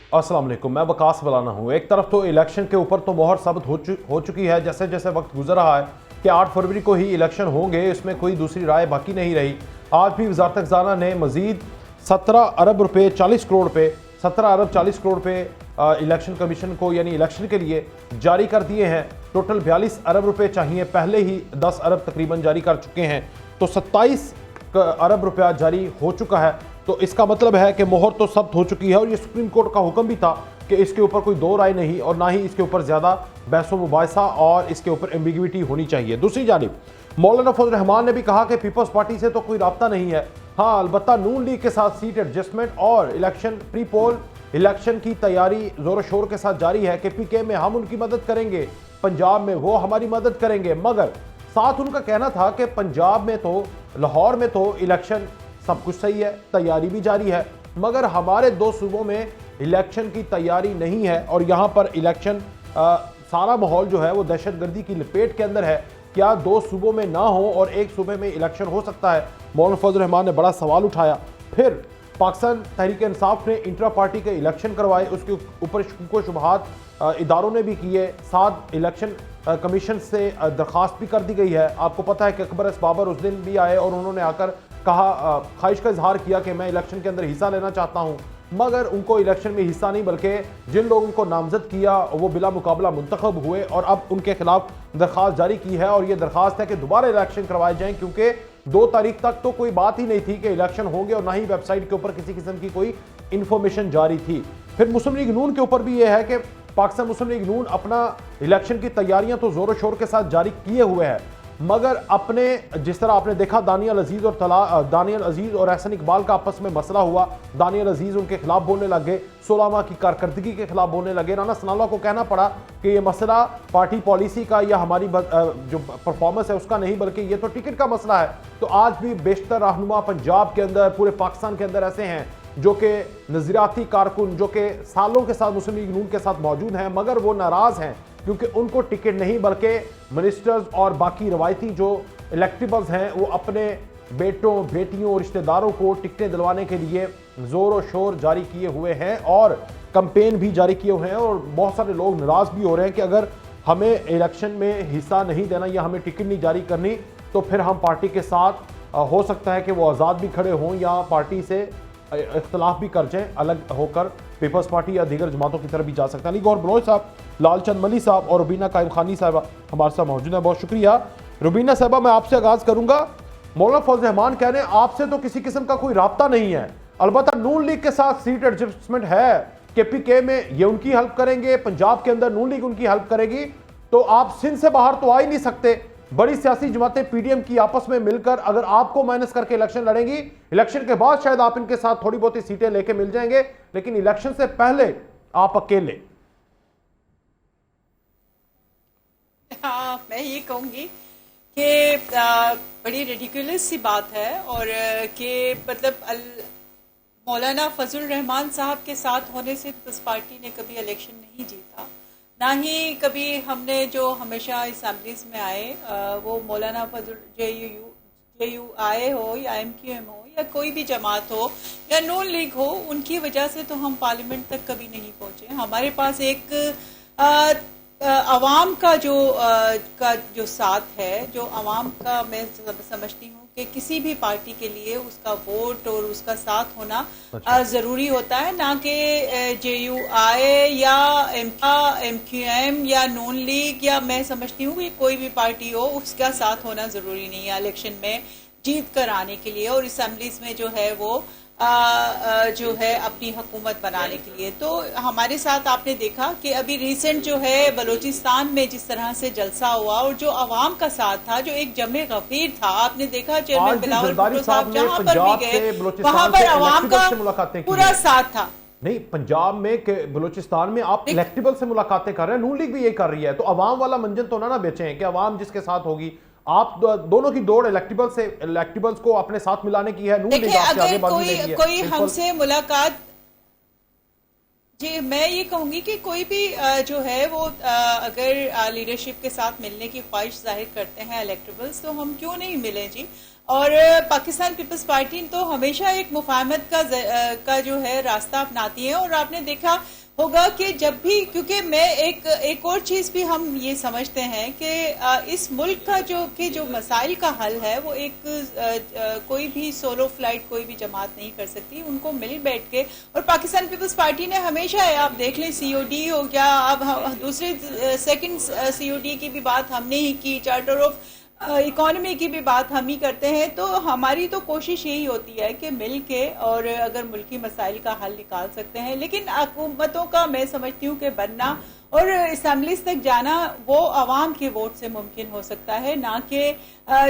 अस्सलाम वालेकुम, मैं वकास वलाना हूँ। एक तरफ तो इलेक्शन के ऊपर तो मोहर साबित हो चुकी है, जैसे जैसे वक्त गुजर रहा है कि 8 फरवरी को ही इलेक्शन होंगे, इसमें कोई दूसरी राय बाकी नहीं रही। आज भी वजारत खजाना ने मजीद 17 अरब रुपये 40 करोड़ पे 17 अरब 40 करोड़ पे इलेक्शन कमीशन को यानी इलेक्शन के लिए जारी कर दिए हैं। टोटल 42 अरब रुपये चाहिए, पहले ही 10 अरब तकरीबन जारी कर चुके हैं, तो 27 अरब रुपया जारी हो चुका है। तो इसका मतलब है कि मोहर तो सख्त हो चुकी है और ये सुप्रीम कोर्ट का हुक्म भी था कि इसके ऊपर कोई दो राय नहीं और ना ही इसके ऊपर ज़्यादा बहस व मुबाहिसा और इसके ऊपर एम्बिग्विटी होनी चाहिए। दूसरी जानिब मौलाना फजल रहमान ने भी कहा कि पीपल्स पार्टी से तो कोई रब्ता नहीं है। हाँ, अलबत्ता नून लीग के साथ सीट एडजस्टमेंट और इलेक्शन प्री पोल इलेक्शन की तैयारी जोर शोर के साथ जारी है कि पीके में हम उनकी मदद करेंगे, पंजाब में वो हमारी मदद करेंगे। मगर साथ उनका कहना था कि पंजाब में तो लाहौर में तो इलेक्शन सब कुछ सही है, तैयारी भी जारी है, मगर हमारे दो सूबों में इलेक्शन की तैयारी नहीं है और यहाँ पर इलेक्शन सारा माहौल जो है वो दहशतगर्दी की लपेट के अंदर है। क्या दो सूबों में ना हो और एक सूबे में इलेक्शन हो सकता है? मौलाना फजल रहमान ने बड़ा सवाल उठाया। फिर पाकिस्तान तहरीक इंसाफ ने इंट्रा पार्टी के इलेक्शन करवाए, उसके ऊपर शुको शुबहात इदारों ने भी किए, साथ इलेक्शन कमीशन से दरख्वास्त भी कर दी गई है। आपको पता है कि अकबर एस बाबर उस दिन भी आए और उन्होंने आकर कहा, ख्वाहिश का इजहार किया कि मैं इलेक्शन के अंदर हिस्सा लेना चाहता हूं, मगर उनको इलेक्शन में हिस्सा नहीं बल्कि जिन लोगों को नामजद किया वो बिला मुकाबला मुंतखब हुए और अब उनके खिलाफ दरख्वास्त जारी की है और ये दरख्वास्त है कि दोबारा इलेक्शन करवाए जाएं, क्योंकि 2 तारीख तक तो कोई बात ही नहीं थी कि इलेक्शन होंगे और ना ही वेबसाइट के ऊपर किसी किस्म की कोई इंफॉर्मेशन जारी थी। फिर मुस्लिम लीग नून के ऊपर भी यह है कि पाकिस्तान मुस्लिम लीग नून अपना इलेक्शन की तैयारियां तो जोरों शोर के साथ जारी किए हुए है, मगर अपने जिस तरह आपने देखा दानियल अजीज और एहसन इकबाल का आपस में मसला हुआ, दानियल अजीज उनके खिलाफ बोलने लगे, सुलामा की कारकर्दगी के खिलाफ बोलने लगे, राना सनाउल्लाह को कहना पड़ा कि ये मसला पार्टी पॉलिसी का या हमारी जो परफॉर्मेंस है उसका नहीं बल्कि ये तो टिकट का मसला है। तो आज भी बेशतर रहनुमा पंजाब के अंदर पूरे पाकिस्तान के अंदर ऐसे हैं जो कि नज़रियाती कारकुन जो कि सालों के साथ मुस्लिम लीग नून के साथ मौजूद हैं, मगर वो नाराज़ हैं क्योंकि उनको टिकट नहीं बल्कि मिनिस्टर्स और बाकी रवायती जो इलेक्टेबल्स हैं वो अपने बेटों बेटियों रिश्तेदारों को टिकटें दिलवाने के लिए जोर और शोर जारी किए हुए हैं और कंपेन भी जारी किए हुए हैं और बहुत सारे लोग नाराज़ भी हो रहे हैं कि अगर हमें इलेक्शन में हिस्सा नहीं देना या हमें टिकट नहीं जारी करनी तो फिर हम पार्टी के साथ हो सकता है कि वो आज़ाद भी खड़े हों या पार्टी से इख्तलाफ भी कर जाएं, अलग होकर पीपल्स पार्टी या दीगर जमातों की तरफ भी जा सकता है। अली गौर बलोच साहब, लालचंद मली साहब और रुबीना कायम खानी साहबा हमारे साथ मौजूद है, बहुत शुक्रिया। रुबीना साहबा, मैं आपसे आगाज़ करूंगा। मौलाना फजल रहमान कह रहे हैं आपसे तो किसी किस्म का कोई राब्ता नहीं है, अलबत्ता नून लीग के साथ सीट एडजस्टमेंट है कि पीके में ये उनकी हेल्प करेंगे, पंजाब के अंदर नून लीग उनकी हेल्प करेगी, तो आप सिंध से बाहर तो आ ही नहीं सकते। बड़ी सियासी जमातें पीडीएम की आपस में मिलकर अगर आपको माइनस करके इलेक्शन लड़ेंगी, इलेक्शन के बाद शायद आप इनके साथ थोड़ी बहुत सीटें लेके मिल जाएंगे, लेकिन इलेक्शन से पहले आप अकेले। हाँ, मैं ये कहूंगी कि बड़ी रेडिकुलस सी बात है और कि मतलब मौलाना फजल रहमान साहब के साथ होने से पीपल्स पार्टी ने कभी इलेक्शन नहीं जीता, ना ही कभी हमने जो हमेशा असम्बलीज में आए वो मौलाना फजल जेयू आए हो या एमक्यूएम हो या कोई भी जमात हो या नून लीग हो, उनकी वजह से तो हम पार्लियामेंट तक कभी नहीं पहुंचे। हमारे पास एक अवाम का जो साथ है, जो अवाम का मैं समझती हूँ कि किसी भी पार्टी के लिए उसका वोट और उसका साथ होना जरूरी होता है, ना कि JUI या MQM या नून लीग या मैं समझती हूँ कि कोई भी पार्टी हो उसका साथ होना जरूरी नहीं है इलेक्शन में जीत कर आने के लिए और असम्बलीज में जो है वो जो है अपनी हुकूमत बनाने के लिए। तो हमारे साथ आपने देखा कि अभी रिसेंट जो है बलूचिस्तान में जिस तरह से जलसा हुआ और जो अवाम का साथ था, जो एक जमे गफीर था, आपने देखा चेयरमैन बिलावल भुट्टो साहब जहां पर भी गए वहां पर अवाम का पूरा साथ था। नहीं, पंजाब में बलूचिस्तान में आप इलेक्टेबल से मुलाकातें कर रहे हैं, नून लीग भी यही कर रही है, तो अवाम वाला मंजन तो ना बेचे हैं कि अवाम जिसके साथ होगी। आप दोनों की दौड़ इलेक्टेबल्स को अपने साथ मिलाने की है, नून लीग आपसे आगे बढ़ने की है। कोई हमसे मुलाकात, जी मैं ये कहूंगी कि कोई भी जो है वो अगर लीडरशिप के साथ मिलने की ख्वाहिश जाहिर करते हैं इलेक्टेबल्स, तो हम क्यों नहीं मिले जी। और पाकिस्तान पीपल्स पार्टी तो हमेशा एक मुफाहमत का जो है रास्ता अपनाती है। और आपने देखा होगा कि जब भी, क्योंकि मैं एक और चीज भी हम ये समझते हैं कि इस मुल्क का जो मसाइल का हल है वो कोई भी सोलो फ्लाइट, कोई भी जमात नहीं कर सकती। उनको मिल बैठ के, और पाकिस्तान पीपल्स पार्टी ने हमेशा है, आप देख लें सीओडी हो गया, अब दूसरे सेकंड सीओडी की भी बात हमने ही की, चार्टर ऑफ इकोनॉमी की भी बात हम ही करते हैं। तो हमारी तो कोशिश यही होती है कि मिल के और अगर मुल्की मसाइल का हल निकाल सकते हैं। लेकिन हुकूमतों का मैं समझती हूँ कि बनना और असम्बलीज तक जाना वो अवाम के वोट से मुमकिन हो सकता है, ना कि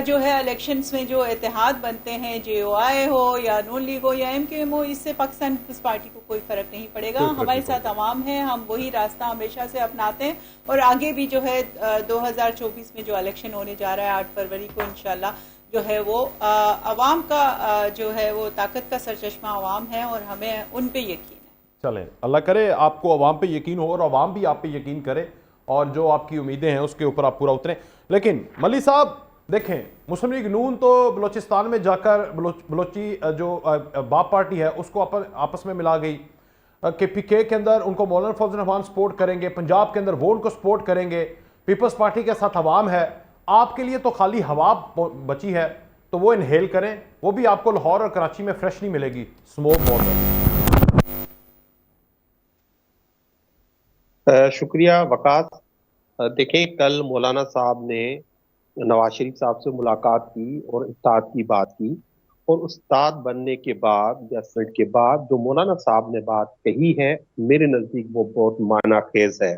जो है इलेक्शंस में जो इत्तेहाद बनते हैं, जेओआई हो या नून लीग हो या एमक्यूएम हो, इससे पाकिस्तान पीपल्स पार्टी को कोई फर्क नहीं पड़ेगा। हमारे साथ अवाम है, हम वही रास्ता हमेशा से अपनाते हैं और आगे भी जो है 2024 में जो इलेक्शन होने जा रहा है 8 फरवरी को, इंशाल्लाह जो है वो अवाम का जो है वो ताकत का सरचश्मा अवाम है और हमें उन पे यकीन। चलें, अल्लाह करे आपको अवाम पे यकीन हो और अवाम भी आप पे यकीन करे और जो आपकी उम्मीदें हैं उसके ऊपर आप पूरा उतरें। लेकिन मली साहब देखें, मुस्लिम लीग नून तो बलोचिस्तान में जाकर बलोची जो बाप पार्टी है उसको आपस में मिला गई, KPK के अंदर उनको मौलाना फजल रहमान सपोर्ट करेंगे, पंजाब के अंदर वो उनको सपोर्ट करेंगे, पीपल्स पार्टी के साथ अवाम है। आपके लिए तो खाली हवा बची है, तो वो इनहेल करें, वो भी आपको लाहौर और कराची में फ्रेश नहीं मिलेगी, स्मोक वाटर। शुक्रिया वकास। देखें, कल मौलाना साहब ने नवाज शरीफ साहब से मुलाकात की और उस्ताद की बात की, और उस्ताद बनने के बाद या सेट के बाद जो मौलाना साहब ने बात कही है, मेरे नजदीक वो बहुत मायना खेज है।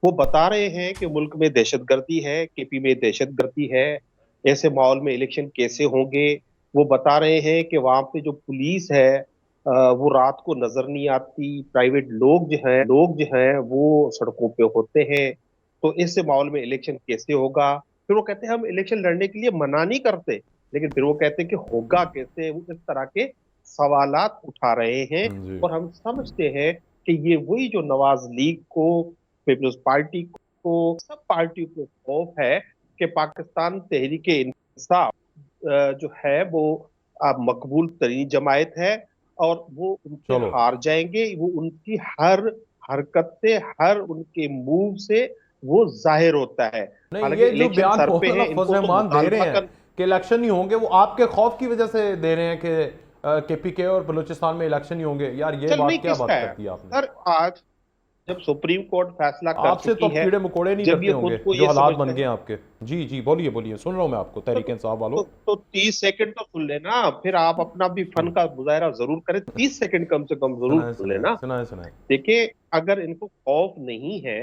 वो बता रहे हैं कि मुल्क में दहशतगर्दी है, KP में दहशतगर्दी है, ऐसे माहौल में इलेक्शन कैसे होंगे। वो बता रहे हैं कि वहां पे जो पुलिस है वो रात को नजर नहीं आती, प्राइवेट लोग जो हैं वो सड़कों पे होते हैं, तो ऐसे माहौल में इलेक्शन कैसे होगा। फिर वो कहते हैं हम इलेक्शन लड़ने के लिए मना नहीं करते, लेकिन फिर वो कहते हैं कि होगा कैसे। वो इस तरह के सवालात उठा रहे हैं और हम समझते हैं कि ये वही जो नवाज लीग को, पीपल्स पार्टी को, सब पार्टियों को खौफ है कि पाकिस्तान तहरीक इंसाफ जो है वो मकबूल तरीन जमायत है और वो उनसे हार जाएंगे। वो उनकी हर हरकत से, हर उनके मूव से वो जाहिर होता है। नहीं, ये जो बयान मौलाना फजल रहमान दे रहे हैं कि इलेक्शन नहीं होंगे, वो आपके खौफ की वजह से दे रहे हैं कि KPK और बलूचिस्तान में इलेक्शन नहीं होंगे। यार ये बात क्या बात करती है आपने? सर, आज जब सुप्रीम कोर्ट फैसला कर आपसे तो कीड़े मकोड़े नहीं लगते होंगे जो हालात बन गए आपके। जी जी बोलिए बोलिए, सुन रहा हूं मैं आपको। तहरीक इंसाफ वालों तो 30 सेकंड तो सुन लेना, फिर आप अपना भी फन का मुजाहरा जरूर करें। 30 सेकंड कम से कम जरूर सुन लेना। सुनाए। देखिए, अगर इनको खौफ नहीं है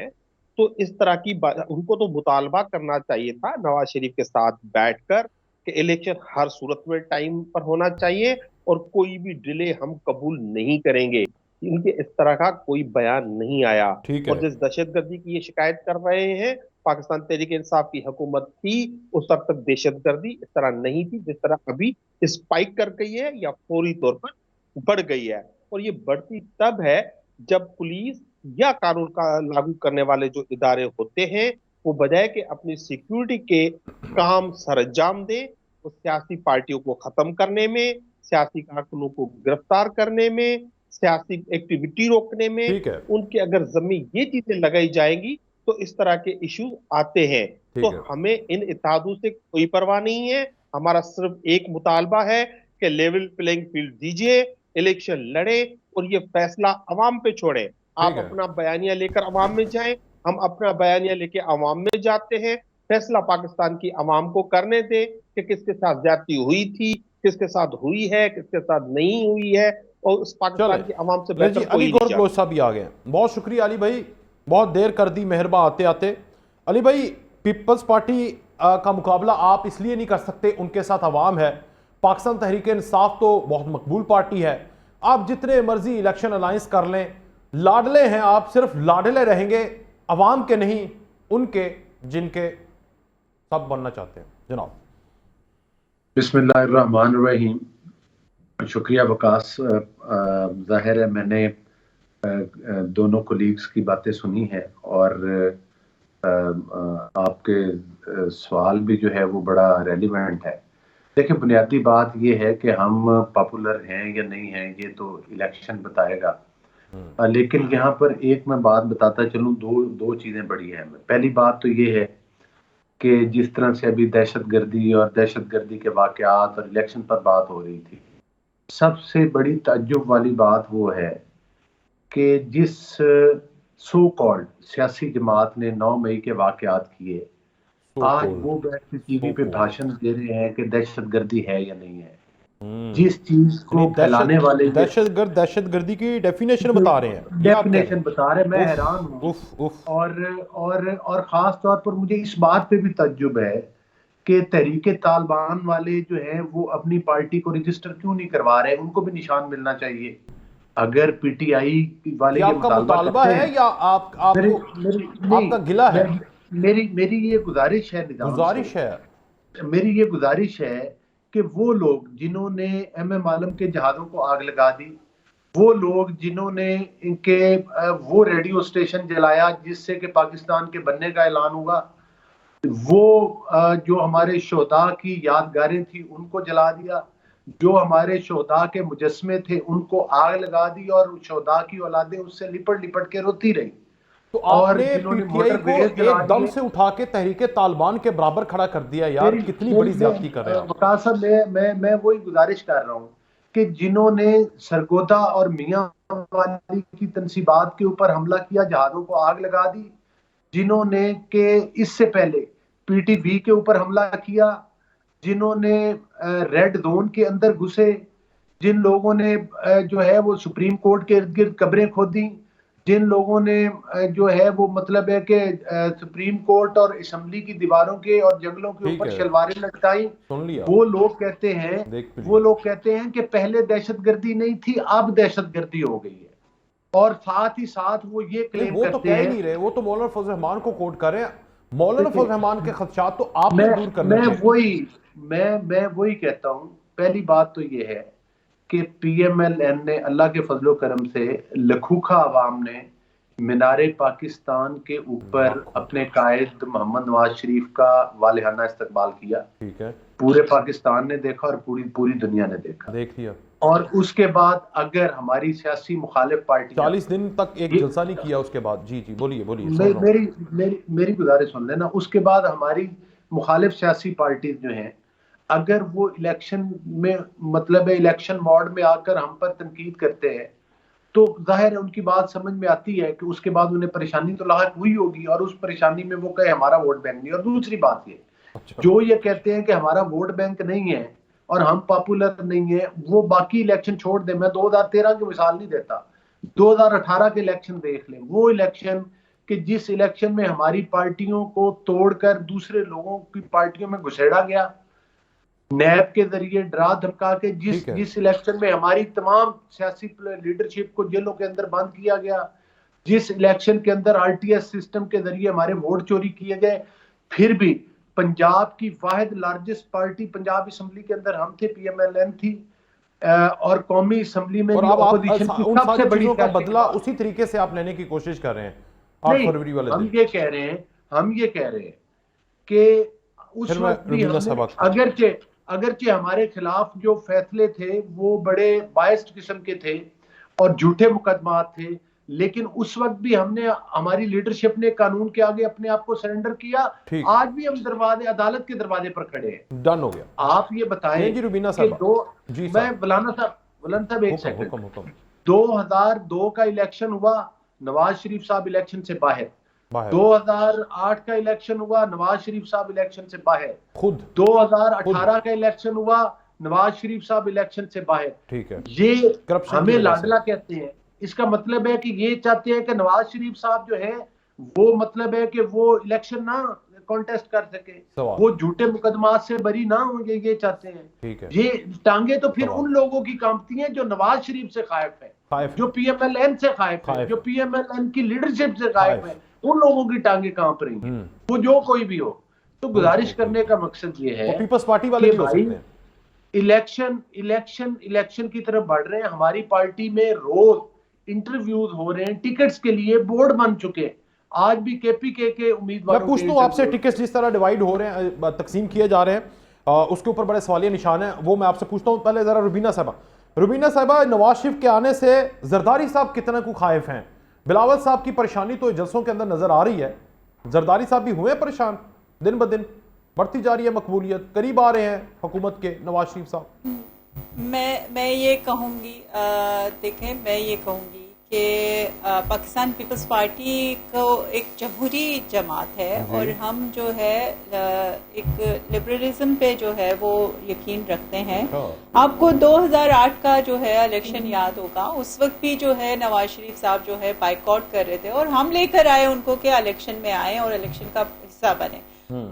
तो इस तरह की उनको तो मुतालबा करना चाहिए था नवाज शरीफ के साथ बैठकर कि इलेक्शन हर सूरत में टाइम पर होना चाहिए और कोई भी डिले हम कबूल नहीं करेंगे। इनके इस तरह का कोई बयान नहीं आया। और जिस दहशतगर्दी की ये शिकायत कर रहे हैं, पाकिस्तान तहरीक इंसाफ की हुकूमत थी उस वक्त तक दहशतगर्दी इस तरह नहीं थी जिस तरह अभी स्पाइक कर गई है या फौरी तौर पर बढ़ गई है। और ये बढ़ती तब है जब पुलिस या कानून का लागू करने वाले जो इदारे होते हैं वो बजाय के अपनी सिक्योरिटी के काम सरअंजाम दे, वो सियासी पार्टियों को खत्म करने में, सियासी कारकुनों को गिरफ्तार करने में, सियासी एक्टिविटी रोकने में, उनके अगर जमीन ये चीजें लगाई जाएंगी तो इस तरह के इश्यूज आते हैं। तो हमें इन इत्तेहादों से कोई परवाह नहीं है। हमारा सिर्फ एक मुतालबा है कि लेवल प्लेइंग फील्ड दीजिए, इलेक्शन लड़े और ये फैसला अवाम पे छोड़े। आप अपना बयानिया लेकर अवाम में जाएं, हम अपना बयानिया लेके अवाम में जाते हैं। फैसला पाकिस्तान की अवाम को करने दें कि किसके साथ ज्यादती हुई थी, किसके साथ हुई है, किसके साथ नहीं हुई है, और उस पाकिस्तान की आवाम से बेहतर कोई अली गौर बलोच साहब भी आ गए। बहुत शुक्रिया अली भाई, बहुत देर कर दी मेहरबा आते आते। अली भाई, पीपल्स पार्टी का मुकाबला आप इसलिए नहीं कर सकते, उनके साथ अवाम है। पाकिस्तान तहरीक इंसाफ तो बहुत मकबूल पार्टी है, आप जितने मर्जी इलेक्शन अलायंस कर लें, लाडले हैं आप, सिर्फ लाडले रहेंगे, अवाम के नहीं उनके जिनके सब बनना चाहते हैं। जनाब बिस्मिल्लाहिर्रहमानिर्रहीम। शुक्रिया वकास। जाहिर है मैंने दोनों कोलीग्स की बातें सुनी है और आपके सवाल भी जो है वो बड़ा रेलिवेंट है। देखिए, बुनियादी बात ये है कि हम पॉपुलर हैं या नहीं हैं, ये तो इलेक्शन बताएगा। लेकिन यहाँ पर एक मैं बात बताता चलूँ, दो चीजें बड़ी अहम है। पहली बात तो ये है कि जिस तरह से अभी दहशतगर्दी और दहशतगर्दी के वाकयात और इलेक्शन पर बात हो रही थी, सबसे बड़ी ताज्जुब वाली बात वो है कि जिस सो कॉल्ड सियासी जमात ने 9 मई के वाकयात किए, आज वो बैठ के टीवी पे भाषण दे रहे हैं कि दहशतगर्दी है या नहीं है। जिस चीज को फैलाने वाले दहशतगर्दी की डेफिनेशन बता रहे हैं, डेफिनेशन बता रहे हैं, मैं हैरान हूँ। और खास तौर पर मुझे इस बात पे भी तज्जुब है कि तहरीके तालिबान वाले जो हैं वो अपनी पार्टी को रजिस्टर क्यों नहीं करवा रहे, उनको भी निशान मिलना चाहिए। अगर पीटीआई वाले ये मुतालबा है या आपका गिला है? मेरी ये गुजारिश है, मेरी ये गुजारिश है कि वो लोग जिन्होंने एमएम आलम के जहाजों को आग लगा दी, वो लोग जिन्होंने इनके वो रेडियो स्टेशन जलाया जिससे कि पाकिस्तान के बनने का ऐलान हुआ, वो जो हमारे शोहदा की यादगारें थी उनको जला दिया, जो हमारे शोहदा के मुजस्मे थे उनको आग लगा दी और शोहदा की औलादें उससे लिपट लिपट के रोती रही। तो आपने पीटीआई को एकदम से उठा के तहरीके तालिबान के बराबर खड़ा कर दिया यार, कितनी बड़ी ज्यादती कर रहे हैं वकास साहब। मैं वही गुजारिश कर रहा हूँ कि जिन्होंने सरगोदा और मियां वाली की तनसीबात के ऊपर हमला किया, जहाजों को आग लगा दी, जिन्होंने के इससे पहले पीटीवी के ऊपर हमला किया, जिन्होंने रेड जोन के अंदर घुसे, जिन लोगों ने जो है वो सुप्रीम कोर्ट के इर्द गिर्द कब्रें खोदी, जिन लोगों ने जो है वो मतलब है कि सुप्रीम कोर्ट और असेंबली की दीवारों के और जंगलों के ऊपर शलवारें लटकाई, वो लोग कहते हैं कि पहले दहशतगर्दी नहीं थी, अब दहशतगर्दी हो गई है। और साथ ही साथ वो ये क्लेम वो तो कह ही नहीं रहे, वो तो मौलाना फजल रहमान को कोट कर रहे हैं। मौलाना फजल रहमान के खदशात तो आपने दूर करने मैं वही कहता हूं। पहली बात तो ये है कि पीएमएलएन ने अल्लाह के फजलो करम से लखूखा अवाम ने मीनारे पाकिस्तान के ऊपर अपने कायद मोहम्मद नवाज शरीफ का वालिहाना इस्तकबाल किया। ठीक है, पूरे पाकिस्तान ने देखा और पूरी दुनिया ने देख लिया। और उसके बाद अगर हमारी सियासी मुखालिफ पार्टी 40 दिन तक एक जलसा नहीं किया उसके बाद। जी बोलिए मेरी गुजारिश सुन लेना। उसके बाद हमारी मुखालिफ सियासी पार्टी जो हैं, अगर वो इलेक्शन में मतलब है इलेक्शन मोड में आकर हम पर तनकीद करते हैं, तो जाहिर है उनकी बात समझ में आती है कि उसके बाद उन्हें परेशानी तो लाहक हुई होगी और उस परेशानी में वो कहे हमारा वोट बैंक नहीं। और दूसरी बात ये, जो ये कहते हैं कि हमारा वोट बैंक नहीं है और हम पॉपुलर नहीं है, वो बाकी इलेक्शन छोड़ दे। मैं 2013 की मिसाल नहीं देता, 2018 के इलेक्शन देख लें। वो इलेक्शन कि जिस इलेक्शन में हमारी पार्टियों को तोड़कर दूसरे लोगों की पार्टियों में घुसेड़ा गया, नैब के जरिए डरा धमका के, जिस इलेक्शन में हमारी तमाम सियासी लीडरशिप को जेलों के अंदर बंद किया गया, जिस इलेक्शन के अंदर आरटीएस सिस्टम के जरिए हमारे वोट चोरी किए गए, फिर भी पंजाब की वाहिद लार्जेस्ट पार्टी पंजाब असेंबली के अंदर हम थे, पीएमएलएन थी, और कौमी असेंबली में ऑपोजिशन की सबसे बड़ी का बदला उसी तरीके से आप लेने की कोशिश कर रहे हैं। 8 फरवरी वाले हम ये कह रहे हैं कि उस वक्त भी अगरचे हमारे खिलाफ जो फैसले थे वो बड़े बायस्ड किस्म के थे और झूठे मुकदमात थे, लेकिन उस वक्त भी हमने, हमारी लीडरशिप ने कानून के आगे अपने आप को सरेंडर किया। आज भी हम अदालत के दरवाजे पर खड़े हैं। डन हो गया। आप ये बताएं जी रुबीना साहब, मैं मौलाना साहब एक सेकंड, 2002 का इलेक्शन हुआ, नवाज शरीफ साहब इलेक्शन से बाहर। 2008 का इलेक्शन हुआ, नवाज शरीफ साहब इलेक्शन से बाहर। खुद 2018 का इलेक्शन हुआ, नवाज शरीफ साहब इलेक्शन से बाहर। ठीक है, ये हमें लाडला कहते हैं। इसका मतलब है कि ये चाहते हैं कि नवाज शरीफ साहब जो है वो मतलब है कि वो इलेक्शन ना कॉन्टेस्ट कर सके, वो झूठे मुकदमात से बरी ना हो, ये चाहते हैं। ठीक है, ये टांगे तो फिर उन लोगों की कांपती हैं जो नवाज शरीफ से खाइफ है, जो पीएमएलएन से खाइफ है, जो पीएमएलएन की लीडरशिप से खाइफ है, उन लोगों की टांगे कांप रही हैं, वो जो कोई भी हो। तो गुजारिश करने का मकसद ये है, पीपल्स पार्टी वाले भी हो सकते हैं, इलेक्शन की तरफ बढ़ रहे हैं। हमारी पार्टी में रोज इंटरव्यूज हो रहे हैं, टिकट्स के लिए बोर्ड बन चुके हैं। आज भी केपीके के उम्मीदवार, मैं पूछता हूं आपसे, टिकट्स जिस तरह डिवाइड हो रहे हैं, तकसीम किए जा रहे हैं, उसके ऊपर बड़े सवालिया निशान है, वो मैं आपसे पूछता हूँ। पहले जरा रुबीना साहबा, नवाज शरीफ के आने से जरदारी साहब कितना को खाइफ हैं? बिलावल साहब की परेशानी तो जलसों के अंदर नजर आ रही है, जरदारी साहब भी हुए परेशान, दिन ब दिन बढ़ती जा रही है मकबूलियत, करीब आ रहे हैं हुकूमत के नवाज शरीफ साहब। मैं ये कहूँगी, देखें, मैं ये कहूँगी कि पाकिस्तान पीपल्स पार्टी को एक जमहूरी जमात है और हम जो है एक लिबरलिज्म पे जो है वो यकीन रखते हैं। आपको 2008 का जो है इलेक्शन याद होगा, उस वक्त भी जो है नवाज शरीफ साहब जो है बाइकआउट कर रहे थे और हम लेकर आए उनको कि इलेक्शन में आए और इलेक्शन का हिस्सा बने।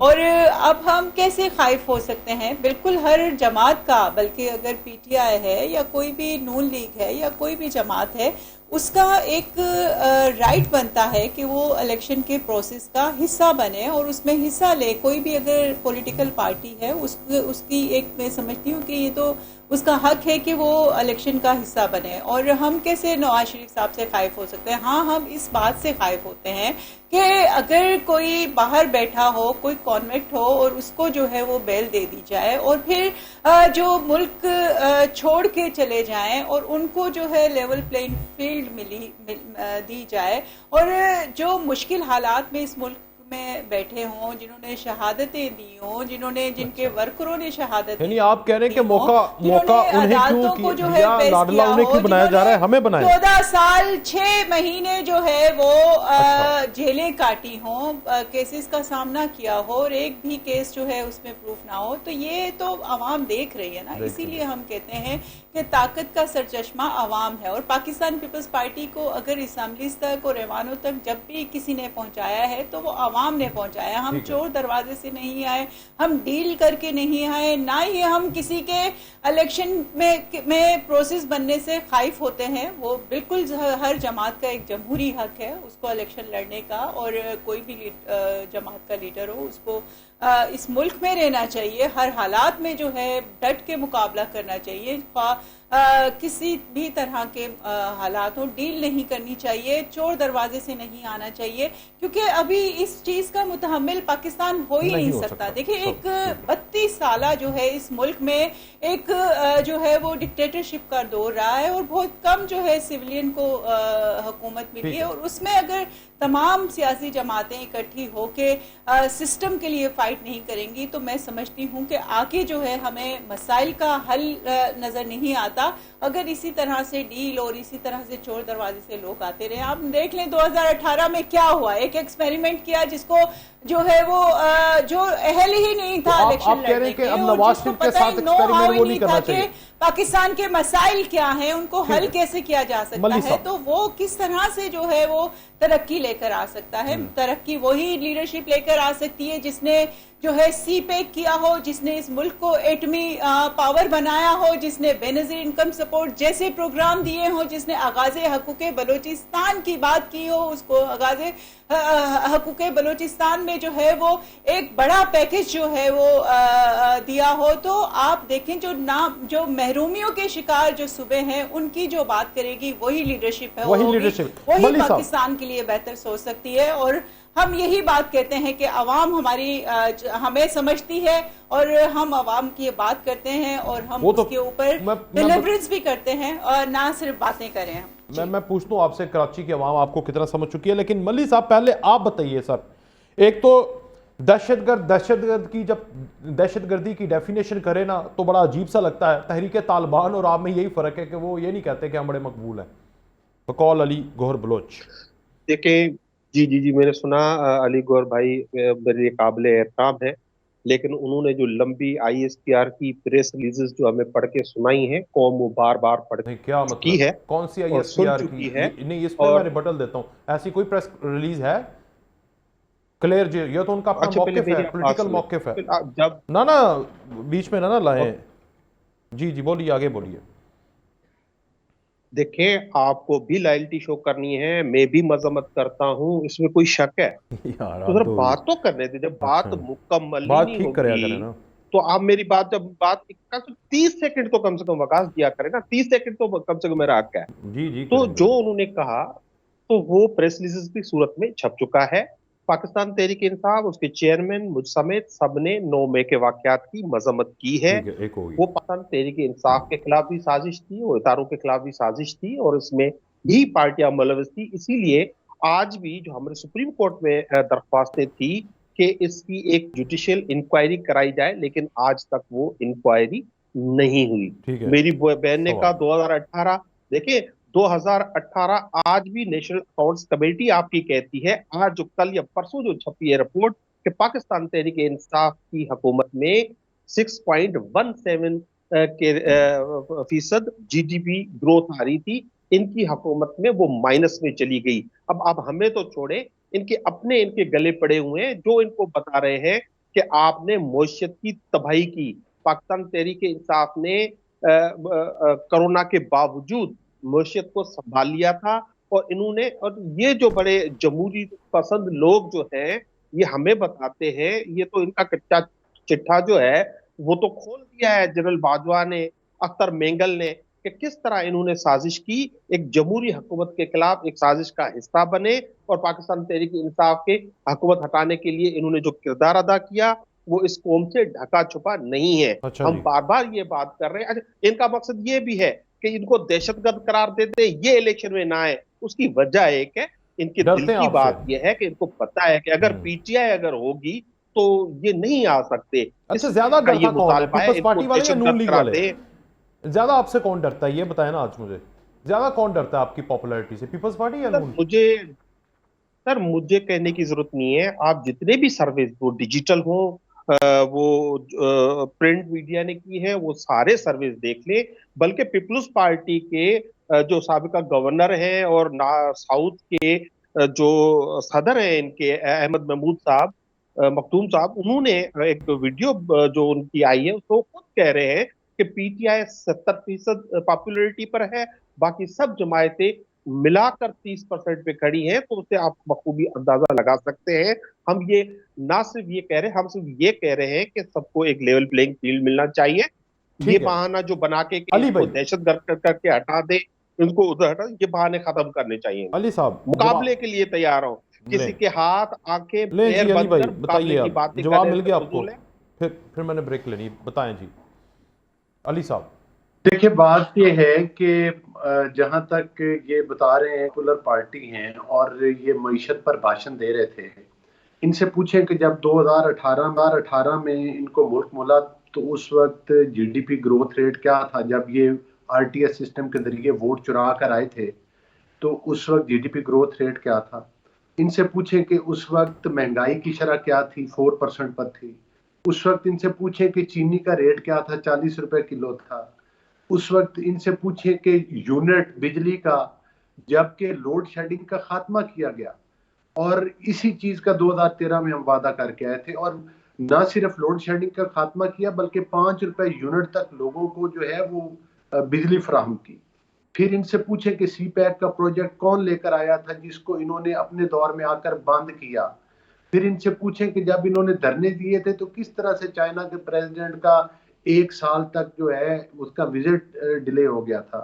और अब हम कैसे खाइफ हो सकते हैं? बिल्कुल हर जमात का, बल्कि अगर पीटीआई है या कोई भी नून लीग है या कोई भी जमात है, उसका एक राइट बनता है कि वो इलेक्शन के प्रोसेस का हिस्सा बने और उसमें हिस्सा ले। कोई भी अगर पॉलिटिकल पार्टी है उसकी एक, मैं समझती हूँ कि ये तो उसका हक है कि वो इलेक्शन का हिस्सा बने। और हम कैसे नवाज शरीफ साहब से खाइफ हो सकते हैं? हाँ, हम इस बात से खाइफ होते हैं कि अगर कोई बाहर बैठा हो, कोई कॉन्विक्ट हो और उसको जो है वो बेल दे दी जाए और फिर जो मुल्क छोड़ के चले जाएं और उनको जो है लेवल प्लेइंग फील्ड दी जाए और जो मुश्किल हालात में इस मुल्क में बैठे हों, जिन्होंने शहादतें दी हों, जिनके वर्करों ने शहादत, यानी आप कह रहे हैं कि मौका उन्हें क्यों जो है लाडला उन्हें क्यों बनाया जा रहा है, हमें बनाया? 14 साल 6 महीने जो है वो जेलें काटी हों, केसेस का सामना किया हो और एक भी केस जो है उसमें प्रूफ ना हो, तो ये तो आवाम देख रही है ना। इसीलिए हम कहते हैं कि ताकत का सरचश्मा आवाम है और पाकिस्तान पीपल्स पार्टी को अगर असेंबलीज तक और ऐवानों तक जब भी किसी ने पहुंचाया है तो वो आवाम ने पहुंचाया। हम चोर दरवाजे से नहीं आए, हम डील करके नहीं आए, ना ही हम किसी के इलेक्शन में प्रोसेस बनने से खाइफ होते हैं। वो बिल्कुल हर जमात का एक जमहूरी हक है उसको इलेक्शन लड़ने का और कोई भी जमात का लीडर हो उसको इस मुल्क में रहना चाहिए, हर हालात में जो है डट के मुकाबला करना चाहिए। किसी भी तरह के हालात हो, डील नहीं करनी चाहिए, चोर दरवाजे से नहीं आना चाहिए, क्योंकि अभी इस चीज का मुतहम्मिल पाकिस्तान हो ही नहीं सकता। देखिए, एक 32 साल जो है इस मुल्क में एक जो है वो डिक्टेटरशिप का दौर रहा है और बहुत कम जो है सिविलियन को हुकूमत मिली है और उसमें अगर तमाम सियासी जमातें इकट्ठी होके सिस्टम के लिए फाइट नहीं करेंगी तो मैं समझती हूँ कि आगे जो है हमें मसाइल का हल नजर नहीं आता अगर इसी तरह से डील और इसी तरह से चोर दरवाजे से लोग आते रहे। आप देख लें 2018 में क्या हुआ, एक एक्सपेरिमेंट किया जिसको जो है वो जो अहल ही नहीं था इलेक्शन लड़ने के, और जिसको पता ही नो हाउ ही नहीं था कि पाकिस्तान के मसाइल क्या हैं, उनको हल कैसे किया जा सकता है, तो वो किस तरह से जो है वो तरक्की लेकर आ सकता है। तरक्की वही लीडरशिप लेकर आ सकती है जिसने जो है सी पैक किया हो, जिसने इस मुल्क को एटमी पावर बनाया हो, जिसने बेनजीर इनकम सपोर्ट जैसे प्रोग्राम दिए हो, जिसने आगाज़े हकूक़े बलोचिस्तान की बात की हो, उसको आगाज़े हकूक़े बलोचिस्तान में जो है वो एक बड़ा पैकेज जो है वो दिया हो। तो आप देखें जो महरूमियों के शिकार जो सूबे हैं उनकी जो बात करेगी वही लीडरशिप है, वही पाकिस्तान के लिए बेहतर सोच सकती है। और हम यही बात कहते हैं कि आवाम हमें समझती है और हम आवाम की बात करते हैं और हम उसके ऊपर डिलीवरेंस भी करते हैं और ना सिर्फ बातें करें। मैं पूछता हूँ आपसे, कराची की आवाम आपको कितना समझ चुकी है, लेकिन मल्ली साहब पहले आप बताइए सर, एक तो दहशतगर्दी की डेफिनेशन करे ना तो बड़ा अजीब सा लगता है। तहरीक तालिबान और आप में यही फर्क है कि वो ये नहीं कहते कि हम बड़े मकबूल हैं। बकौल अली गौहर बलोच। देखें, जी मैंने सुना, अली गौहर भाई मेरे काबिल एहतराम है, लेकिन उन्होंने जो लंबी ISPR की प्रेस रिलीजेस जो हमें पढ़ के सुनाई है, कौम बार बार पढ़ क्या मतलब की है, कौन सी ISPR की है? नहीं, इस पर मैं रिबटल देता हूँ, ऐसी कोई प्रेस रिलीज है क्लियर जी? ये तो उनका अपना मौकिफ है, पॉलिटिकल मौकिफ है। जब ना बीच में ना लाएं। जी बोलिए, आगे बोलिए। देखें, आपको भी लॉयल्टी शो करनी है, मैं भी मजम्मत करता हूँ, इसमें कोई शक है यार, तो जरा बात तो करने दे। जब बात मुकम्मल नहीं होगी तो आप मेरी बात, जब बात 30 सेकंड तो कम से कम वकास दिया करें ना, 30 सेकंड तो कम से कम मेरा हक है। जी तो जो उन्होंने कहा तो वो प्रेस रिलीज की सूरत में छप चुका है पाकिस्तान तहरीक इंसाफ, उसके चेयरमैन, मुझ समेत सबने 9 मई के वाकयात की मजम्मत की है। ठीक है, एक होगी। वो पाकिस्तान तहरीक इंसाफ के खिलाफ भी साजिश थी, वो इदारों के खिलाफ भी साजिश थी, और इसमें यही पार्टियां मुलविस थी। इसीलिए आज भी जो हमारे सुप्रीम कोर्ट में दरख्वास्तें थी कि इसकी एक जुडिशियल इंक्वायरी कराई जाए, लेकिन आज तक वो इंक्वायरी नहीं हुई। ठीक है, मेरी बहन ने कहा सवाल 2018, देखिए 2018 आज भी नेशनल अकाउंट्स कमेटी आपकी कहती है, आज जो कल या परसों जो छपी है रिपोर्ट, कि पाकिस्तान तहरीक इंसाफ की हुकूमत में 6.17 के फीसद जीडीपी ग्रोथ आ रही थी। इनकी हुकूमत में वो माइनस में चली गई। अब हमें तो छोड़े, इनके गले पड़े हुए हैं जो इनको बता रहे हैं कि आपने मईशत की तबाही की। पाकिस्तान तहरीक इंसाफ ने कोरोना के बावजूद मईशत को संभाल लिया था, और ये जो बड़े जमहूरी पसंद लोग जो हैं, ये हमें बताते हैं, ये तो इनका कच्चा चिट्ठा जो है वो तो खोल दिया है जनरल बाजवा ने, अख्तर मेंगल ने, कि किस तरह इन्होंने साजिश की, एक जमहूरी हुकूमत के खिलाफ एक साजिश का हिस्सा बने, और पाकिस्तान तहरीक इंसाफ के हुकूमत हटाने के लिए इन्होंने जो किरदार अदा किया वो इस कौम से ढका छुपा नहीं है। अच्छा हम जी। बार बार ये बात कर रहे हैं। अच्छा, इनका मकसद ये भी है कि इनको दहशतगर्द करार देते, ये इलेक्शन में ना आए। उसकी वजह एक है, इनके दिल डरते हैं की आपसे। बात यह है कि इनको पता है कि अगर हम्म। पीटीआई अगर होगी तो ये नहीं आ सकते। अच्छा, इसलिए ज्यादा इनका ये डरता कौन है, मुतालबा है पीपल्स इनको पार्टी वाले या नून दहशतगर्द लीग करार वाले? दे। ज्यादा आपसे कौन डरता है, ये बताएं ना आज मुझे। ज्यादा कौन डरता है आपकी पॉपुलैरिटी से, पीपल्स पार्टी या सर नून? मुझे सर मुझे कहने की जरूरत नहीं है। आप जितने भी सर्वेज, वो डिजिटल हो, वो प्रिंट मीडिया ने की है, वो सारे सर्वेज देख लें। बल्कि पीपल्स पार्टी के जो साबिका गवर्नर हैं और साउथ के जो सदर हैं इनके, अहमद महमूद साहब, मखदूम साहब, उन्होंने एक वीडियो जो उनकी आई है उसको खुद कह रहे हैं कि पीटीआई 70% पॉपुलैरिटी पर है, बाकी सब जमायतें मिलाकर 30% पे खड़ी हैं। तो उससे आप बखूबी अंदाजा लगा सकते हैं। हम ये ना सिर्फ ये कह रहे हैं, हम सिर्फ ये कह रहे हैं कि सबको एक लेवल प्लेइंग फील्ड मिलना चाहिए। ये ठीक है बहाना जो बना के कि अली इसको भाई, दहशतगर्द करके हटा दे, इनको उधर हटा, ये बहाने खत्म करने चाहिए। अली साहब मुकाबले जवाब के लिए तैयार हो, किसी लें। के हाथ आंखें लें पैर जी अली बंद भाई, कर बताइए। मुकाबले की आप बातें जवाब करने मिल से गया आपको? फजूल है। फिर मैंने ब्रेक लेनी, बताएं जी अली साहब। देखिए, बात ये है कि जहां तक ये बता रहे हैं कुलर पार्टी हैं और ये मईशत पर भाषण दे रहे थे, इनसे पूछें कि जब 2018 में इनको मुल्क मिला तो उस वक्त जीडीपी ग्रोथ रेट क्या था? जब ये आरटीएस सिस्टम के जरिए वोट चुरा कर आए थे तो उस वक्त जीडीपी ग्रोथ रेट क्या था? इनसे पूछें कि उस वक्त महंगाई की शरह क्या थी, 4% पर थी। उस वक्त इनसे पूछें कि चीनी का रेट क्या था, 40 रुपए किलो था। उस वक्त इनसे पूछें कि यूनिट बिजली का, जबकि लोड शेडिंग का खात्मा किया गया, और इसी चीज का 2013 में हम वादा करके आए थे, और ना सिर्फ लोड शेडिंग का खात्मा किया बल्कि 5 रुपए यूनिट तक लोगों को जो है वो बिजली फराहम की। फिर इनसे पूछे कि सी पैक का प्रोजेक्ट कौन लेकर आया था जिसको इन्होंने अपने दौर में आकर बंद किया। फिर इनसे पूछे कि जब इन्होंने धरने दिए थे तो किस तरह से चाइना के प्रेसिडेंट का 1 साल तक जो है उसका विजिट डिले हो गया था।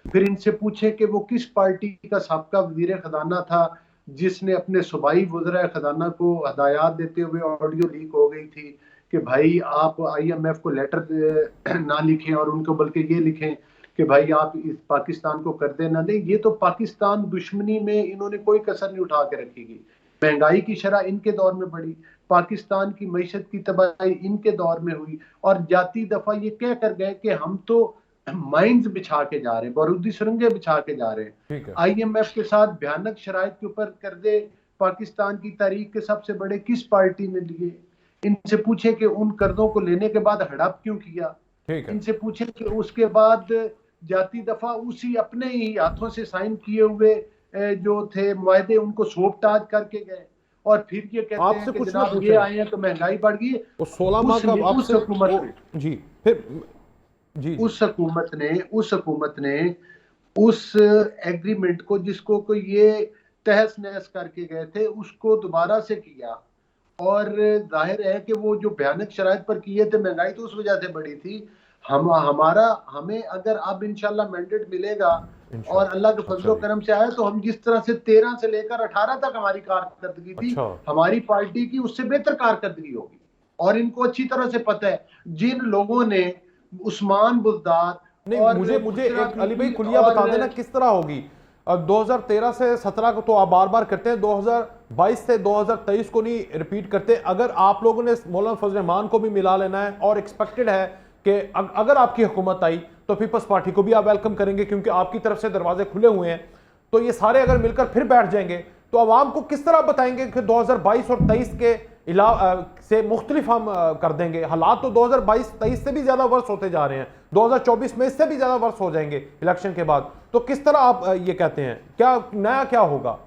फिर इनसे पूछे कि वो किस पार्टी का साबका वजीर खजाना था जिसने अपने सूबाई वज़ीर खजाना को हदायत देते हुए ऑडियो लीक हो गई थी कि भाई आप आईएमएफ को लेटर ना लिखें और उनको बल्कि ये लिखें कि भाई आप इस पाकिस्तान को कर्जे ना दें। ये तो पाकिस्तान दुश्मनी में इन्होंने कोई कसर नहीं उठा के रखीगी। महंगाई की शरह इनके दौर में बढ़ी, पाकिस्तान की मईशत की तबाही इनके दौर में हुई, और जाती दफा ये कह कर गए कि हम तो माइंस बिछा के जा रहे हैं, बारूदी सुरंगें बिछा के जा रहे हैं। ठीक है आईएमएफ के साथ भयानक शराइत के ऊपर कर्जे पाकिस्तान की तारीख के सबसे बड़े किस पार्टी ने लिए? इनसे पूछे कि उन कर्जों को लेने के बाद हड़प क्यों किया? ठीक है इनसे पूछे कि उसके बाद जाती दफा उसी अपने ही हाथों से साइन किए हुए जो थे मुआहदे उनको सोपताज करके गए, और फिर ये कहते हैं आपसे कि कुछ ना जनाब ये पूछे आए हैं तो महंगाई बढ़ गई। वो 16 माह का उस आपसे हुकूमत ने जी फिर जी उस हुकूमत ने उस एग्रीमेंट को जिसको कोई ये तहस नहस करके गए थे उसको दोबारा से किया, और जाहिर है कि वो जो भयानक शराइत पर किए थे, महंगाई तो उस वजह से बढ़ी थी। हमें अगर अब इंशाल्लाह मैंडेट मिलेगा और इंशाल्लाह। अल्लाह के अच्छा फजलो जी। करम से आए तो हम जिस तरह से 13 से लेकर 18 तक हमारी कारकर्दगी थी, अच्छा। हमारी पार्टी की उससे बेहतर कारकर्दगी होगी। और इनको अच्छी तरह से पता है, जिन लोगों ने उस्मान बुज़दार नहीं, और मुझे मुझे बुशरा एक अली भाई बीबी खुलिया बता और देना किस तरह होगी। अब 2013 से 17 को तो आप बार बार करते हैं, 2022 से 2023 को नहीं रिपीट करते। अगर आप लोगों ने मौलाना फजल रहमान को भी मिला लेना है और एक्सपेक्टेड है कि अगर आपकी हुकूमत आई तो पीपल्स पार्टी को भी आप वेलकम करेंगे क्योंकि आपकी तरफ से दरवाजे खुले हुए हैं, तो ये सारे अगर मिलकर फिर बैठ जाएंगे तो आवाम को किस तरह बताएंगे कि 2022 और 23 के से मुख्तलिफ हम कर देंगे। हालात तो 2022-23 से भी ज्यादा वर्ष होते जा रहे हैं, 2024 में इससे भी ज्यादा वर्ष हो जाएंगे इलेक्शन के बाद। तो किस तरह आप ये कहते हैं, क्या नया क्या होगा?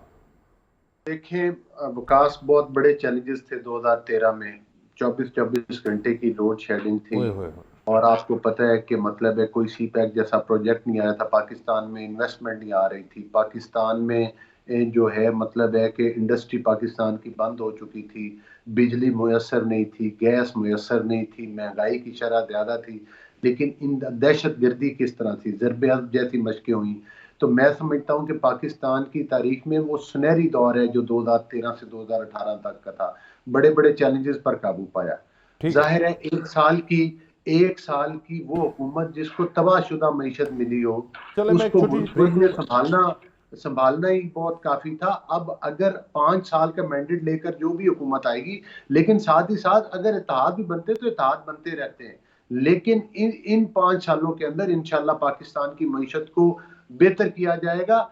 देखें, विकास, बहुत बड़े चैलेंजेस थे 2013 में। 24-24 घंटे की लोड शेडिंग थी। ओए होए। और आपको पता है कि मतलब है, कोई सी पैक जैसा प्रोजेक्ट नहीं आया था पाकिस्तान में, इन्वेस्टमेंट नहीं आ रही थी पाकिस्तान में। जो है मतलब है कि इंडस्ट्री पाकिस्तान की बंद हो चुकी थी, बिजली मुयसर नहीं थी, गैस मुयसर नहीं थी, महंगाई की शरह ज़्यादा थी। लेकिन इन दहशत गर्दी किस तरह थी, ज़रबे अज़ब जैसी मशकें हुई। तो मैं समझता हूँ कि पाकिस्तान की तारीख में वो सुनहरी दौर है जो 2013 से 2018 तक का था। बड़े बड़े चैलेंजेस पर काबू पाया। ठीक है। जाहिर है, एक साल की वो हुकूमत जिसको तबाहशुदा मईशत मिली हो, चले मैं एक उसको छोटी सी ब्रेक मुल्क में लूंगा। संभालना ही बहुत काफी था। अब अगर 5 साल का मैंडेट लेकर जो भी हुकूमत आएगी, लेकिन साथ ही साथ अगर इत्तेहाद भी बनते तो इत्तेहाद बनते रहते हैं। लेकिन इन 5 सालों के अंदर इंशाल्लाह पाकिस्तान की मईशत को बेहतर किया जाएगा।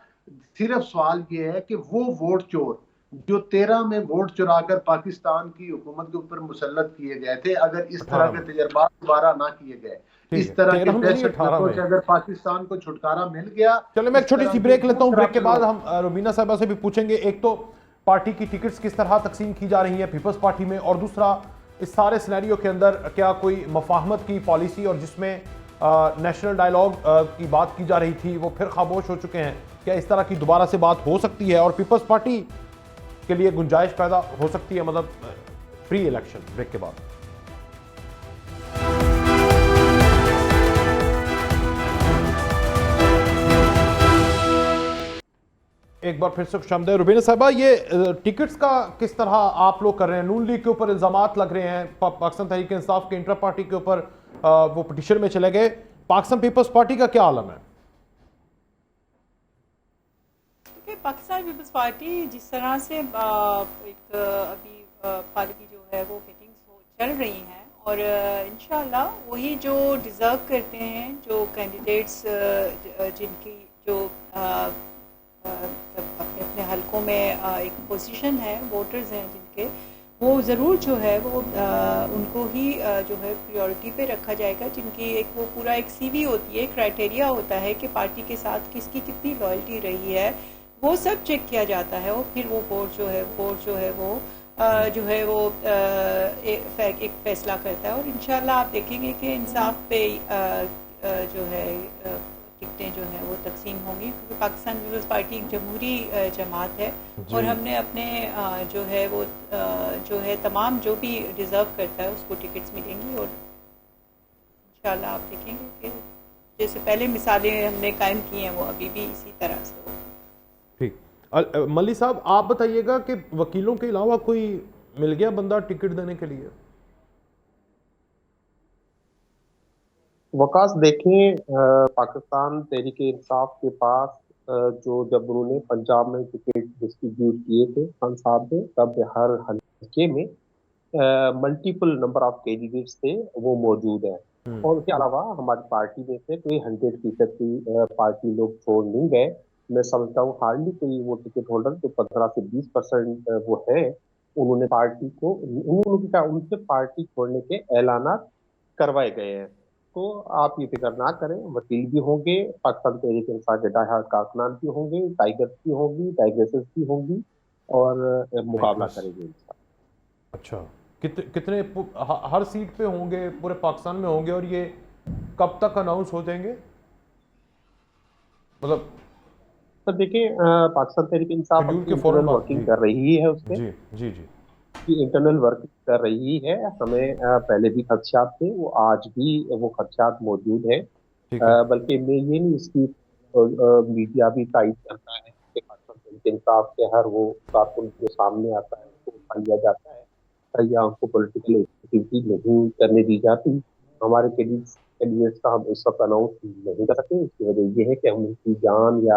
सिर्फ सवाल ये है कि वो वोट चोर जो 13 में वोट चुराकर पाकिस्तान की हुकूमत के ऊपर मुसल्लत किए गए थे, अगर इस तरह 18 के में। तजर्बात दोबारा ना किए गए, ठीक है, इस तरह के 13 में नहीं, दहशत 18 गर्दों में। से अगर पाकिस्तान को छुटकारा मिल गया, चलो मैं एक इस छोटी तरह सी के ब्रेक लेता हूं, ब्रेक के बाद करप्ट हम रुबीना साहबा से भी पूछेंगे। एक तो पार्टी की टिकट्स किस तरह तकसीम की जा रही है पीपल्स पार्टी में, और दूसरा इस सारे सिनेरियो के अंदर क्या कोई मफाहमत की पॉलिसी और जिसमें नेशनल डायलॉग की बात की जा रही थी वो फिर खामोश हो चुके हैं, क्या इस तरह की दोबारा से बात हो सकती है और पीपल्स पार्टी के लिए गुंजाइश पैदा हो सकती है, मतलब प्री इलेक्शन? ब्रेक के बाद एक बार फिर से खुशामदीद रुबीना साहबा। ये टिकट्स का किस तरह आप लोग कर रहे हैं? नून लीग के ऊपर इल्जामात लग रहे हैं, पाकिस्तान तहरीक इंसाफ के इंटर पार्टी के ऊपर वो पिटीशन में चले गए, पाकिस्तान पीपल्स पार्टी का क्या आलम है? पाकिस्तान पीपल्स पार्टी जिस तरह से एक अभी पार्टी जो है वो मीटिंग्स चल रही हैं और इंशाल्लाह वही जो डिज़र्व करते हैं, जो कैंडिडेट्स जिनकी जो अपने अपने हलकों में एक पोजीशन है, वोटर्स हैं जिनके, वो ज़रूर जो है वो उनको ही जो है प्रायोरिटी पे रखा जाएगा। जिनकी एक वो पूरा एक सीवी होती है, क्राइटेरिया होता है कि पार्टी के साथ किसकी कितनी लॉयल्टी रही है, वो सब चेक किया जाता है और फिर वो वोट जो है वो एक फैसला करता है। और इंशाल्लाह आप देखेंगे कि इंसाफ पे जो है टिकटें जो हैं वो तकसीम होंगी, क्योंकि पाकिस्तान पीपल्स पार्टी एक जमहूरी जमात है और हमने अपने जो है वो जो है तमाम जो भी डिज़र्व करता है उसको टिकट्स मिलेंगी। और इंशाल्लाह आप देखेंगे कि जैसे पहले मिसालें हमने कायम की हैं वो अभी भी इसी तरह से हो। ठीक। मल्ली साहब, आप बताइएगा कि वकीलों के अलावा कोई मिल गया बंदा टिकट देने के लिए? वकास, देखें, पाकिस्तान तहरीक इंसाफ के पास जो जब उन्होंने पंजाब में टिकट डिस्ट्रीब्यूट किए थे खान साहब ने, तब हर हल्के में मल्टीपल नंबर ऑफ कैंडिडेट्स थे वो मौजूद हैं। और उसके अलावा हमारी पार्टी में से कोई 100% की पार्टी लोग छोड़ नहीं गए। मैं समझता हूँ हार्डली कोई वो टिकट होल्डर जो 15 से 20% वो है, उन्होंने पार्टी को उनसे पार्टी छोड़ने के ऐलान करवाए गए हैं। तो आप ये फिक्र ना करें, वकील भी होंगे, पाकिस्तान तहरीक इंसाफ के डायहार्ड कारकुनान भी होंगे, टाइगर्स भी होंगी, टाइग्रेसेस भी होंगी और मुकाबला करेंगे। अच्छा, कितने हर सीट पे होंगे, पूरे पाकिस्तान में होंगे, और ये कब तक अनाउंस हो जाएंगे? मतलब तो देखिए, पाकिस्तान तहरीक इंसाफ शेड्यूल के अपनी फौरन इंटरनल बाद। वर्किंग जी कर रही है उसमें। जी जी जी। की इंटरनल वर्क कर रही है। हमें पहले भी खदशात थे, वो आज भी वो खदशात मौजूद है। ठीक है। बल्कि मैं ये नहीं, इसकी मीडिया भी तायद करता है कि पाकिस्तान इंसाफ के हर वो कारकुन जो सामने आता है उसको उठा लिया जाता है या उनको पॉलिटिकल एक्टिविटी नहीं करने दी जाती। हमारे कैंडिडेट्स का हम इस वक्त अनाउंस नहीं कर सकते। इसकी वजह ये है कि हम उनकी जान या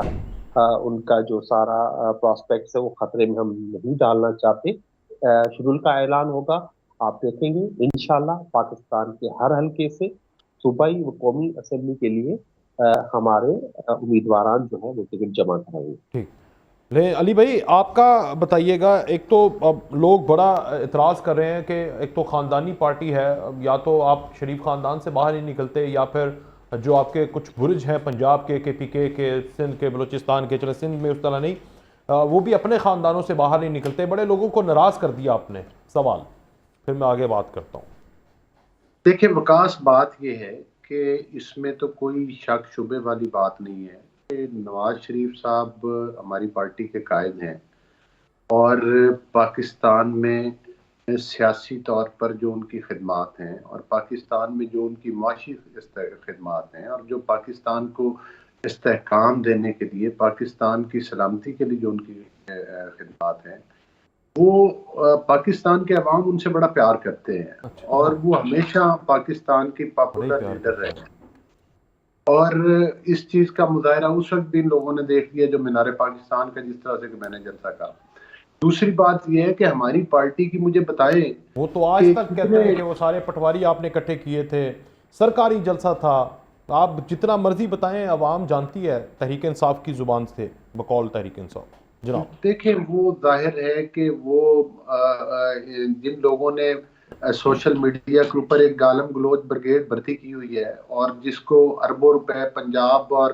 उनका जो सारा प्रॉस्पेक्ट्स है वो खतरे में हम नहीं डालना चाहते। शेड्यूल का ऐलान होगा, आप देखेंगे इंशाल्लाह पाकिस्तान के हर हल्के से सूबाई व कौमी असेंबली के लिए हमारे उम्मीदवार जो है वो टिकट जमा कराएंगे। ठीक। ले अली भाई, आपका बताइएगा। एक तो अब लोग बड़ा इतराज़ कर रहे हैं कि एक तो ख़ानदानी पार्टी है, या तो आप शरीफ ख़ानदान से बाहर नहीं निकलते, या फिर जो आपके कुछ बुर्ज हैं पंजाब के KPK के, सिंध के, बलूचिस्तान के, चले सिंध में उस तरह नहीं, वो भी अपने ख़ानदानों से बाहर नहीं निकलते। बड़े लोगों को नाराज़ कर दिया आपने। सवाल फिर मैं आगे बात करता हूँ। देखिए वकास, बात यह है कि इसमें तो कोई शक शुबे वाली बात नहीं है कि नवाज शरीफ साहब हमारी पार्टी के कायद हैं और पाकिस्तान में सियासी तौर पर जो उनकी खिदमात हैं और पाकिस्तान में जो उनकी माशी खिदमात हैं और जो पाकिस्तान को इस्तेहकाम देने के लिए, पाकिस्तान की सलामती के लिए जो उनकी खिदमात हैं, वो पाकिस्तान के अवाम उनसे बड़ा प्यार करते हैं। अच्छा। और वो हमेशा पाकिस्तान की पॉपुलर लीडर रहे हैं। और इस चीज का मुजाहरा उस वक्त भी इन लोगों ने देख लिया जो मीनार पाकिस्तान का जिस तरह से मैंने जलसा कहा। दूसरी बात यह है कि हमारी पार्टी की, मुझे बताए, वो तो आज तक कहते हैं कि वो सारे पटवारी आपने इकट्ठे किए थे, सरकारी जलसा था। आप जितना मर्जी बताएं, अवाम जानती है तहरीक इंसाफ की जुबान से, बकौल तहरीक इंसाफ। जनाब देखें, वो जाहिर है कि वो जिन लोगों ने सोशल मीडिया के ऊपर एक गालम गलोच ब्रिगेड भर्ती की हुई है और जिसको अरबों रुपए पंजाब और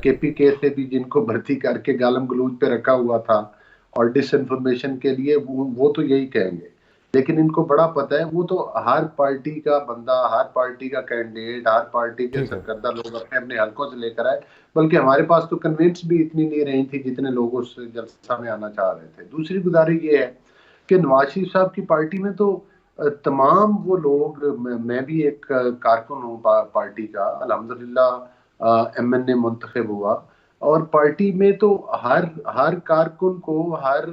KPK से भी जिनको भर्ती करके गालम गलोच पे रखा हुआ था और डिसइंफॉर्मेशन के लिए, वो तो यही कहेंगे। लेकिन इनको बड़ा पता है, वो तो हर पार्टी का बंदा, हर पार्टी का कैंडिडेट, हर पार्टी के सरकर्दा लोग अपने अपने हलकों से लेकर आए। बल्कि हमारे पास तो कन्वेंस भी इतनी नहीं रही थी जितने लोग उस जलसा में आना चाह रहे थे। दूसरी गुजारिश ये है कि नवाज शरीफ साहब की पार्टी में तो तमाम वो लोग, मैं भी एक कारकुन हूँ पार्टी का, अल्हम्दुलिल्लाह MNA मुंतखब हुआ, और पार्टी में तो हर कारकुन को, हर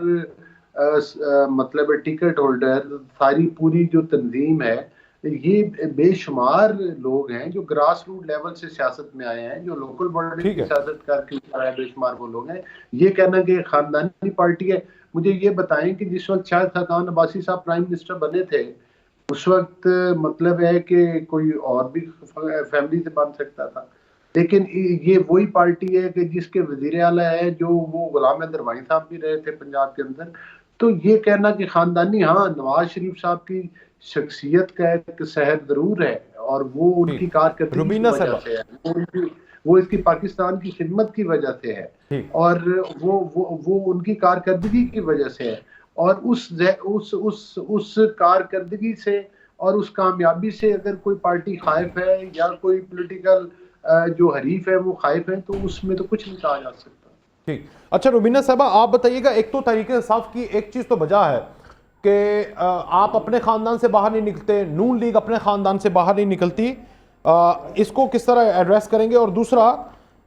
मतलब टिकट होल्डर, सारी पूरी जो तंजीम है, ये बेशुमार लोग हैं जो ग्रास रूट लेवल से सियासत में आए हैं, जो लोकल बॉडी की सियासत करके ऊपर आए, बेशुमार वो लोग हैं। ये कहना कि खानदानी पार्टी है, मुझे ये बताएं कि जिस वक्त शायद खान अब्बासी साहब प्राइम मिनिस्टर बने थे, उस वक्त मतलब है कि कोई और भी फैमिली से बन सकता था। लेकिन ये वही पार्टी है कि जिसके वजीर आला है जो वो गुलाम अहमद साहब भी रहे थे पंजाब के अंदर। तो ये कहना कि खानदानी, हाँ, नवाज शरीफ साहब की शख्सियत का एक सहर जरूर है और वो उनकी कारकर्दगी की वजह से है, वो इसकी पाकिस्तान की खिदमत की वजह से है और वो उनकी कारकर्दगी की वजह से है। और उस कारकर्दगी से और उस कामयाबी से अगर कोई पार्टी खाइफ है या कोई पॉलिटिकल जो हरीफ है वो खाइफ है, तो उसमें तो कुछ नहीं कहा जा सकता। ठीक। अच्छा रुबीना साहबा, आप बताइएगा, एक तो तहरीक इंसाफ की एक चीज़ तो वजह है कि आप अपने ख़ानदान से बाहर नहीं निकलते, नून लीग अपने ख़ानदान से बाहर नहीं निकलती, इसको किस तरह एड्रेस करेंगे? और दूसरा,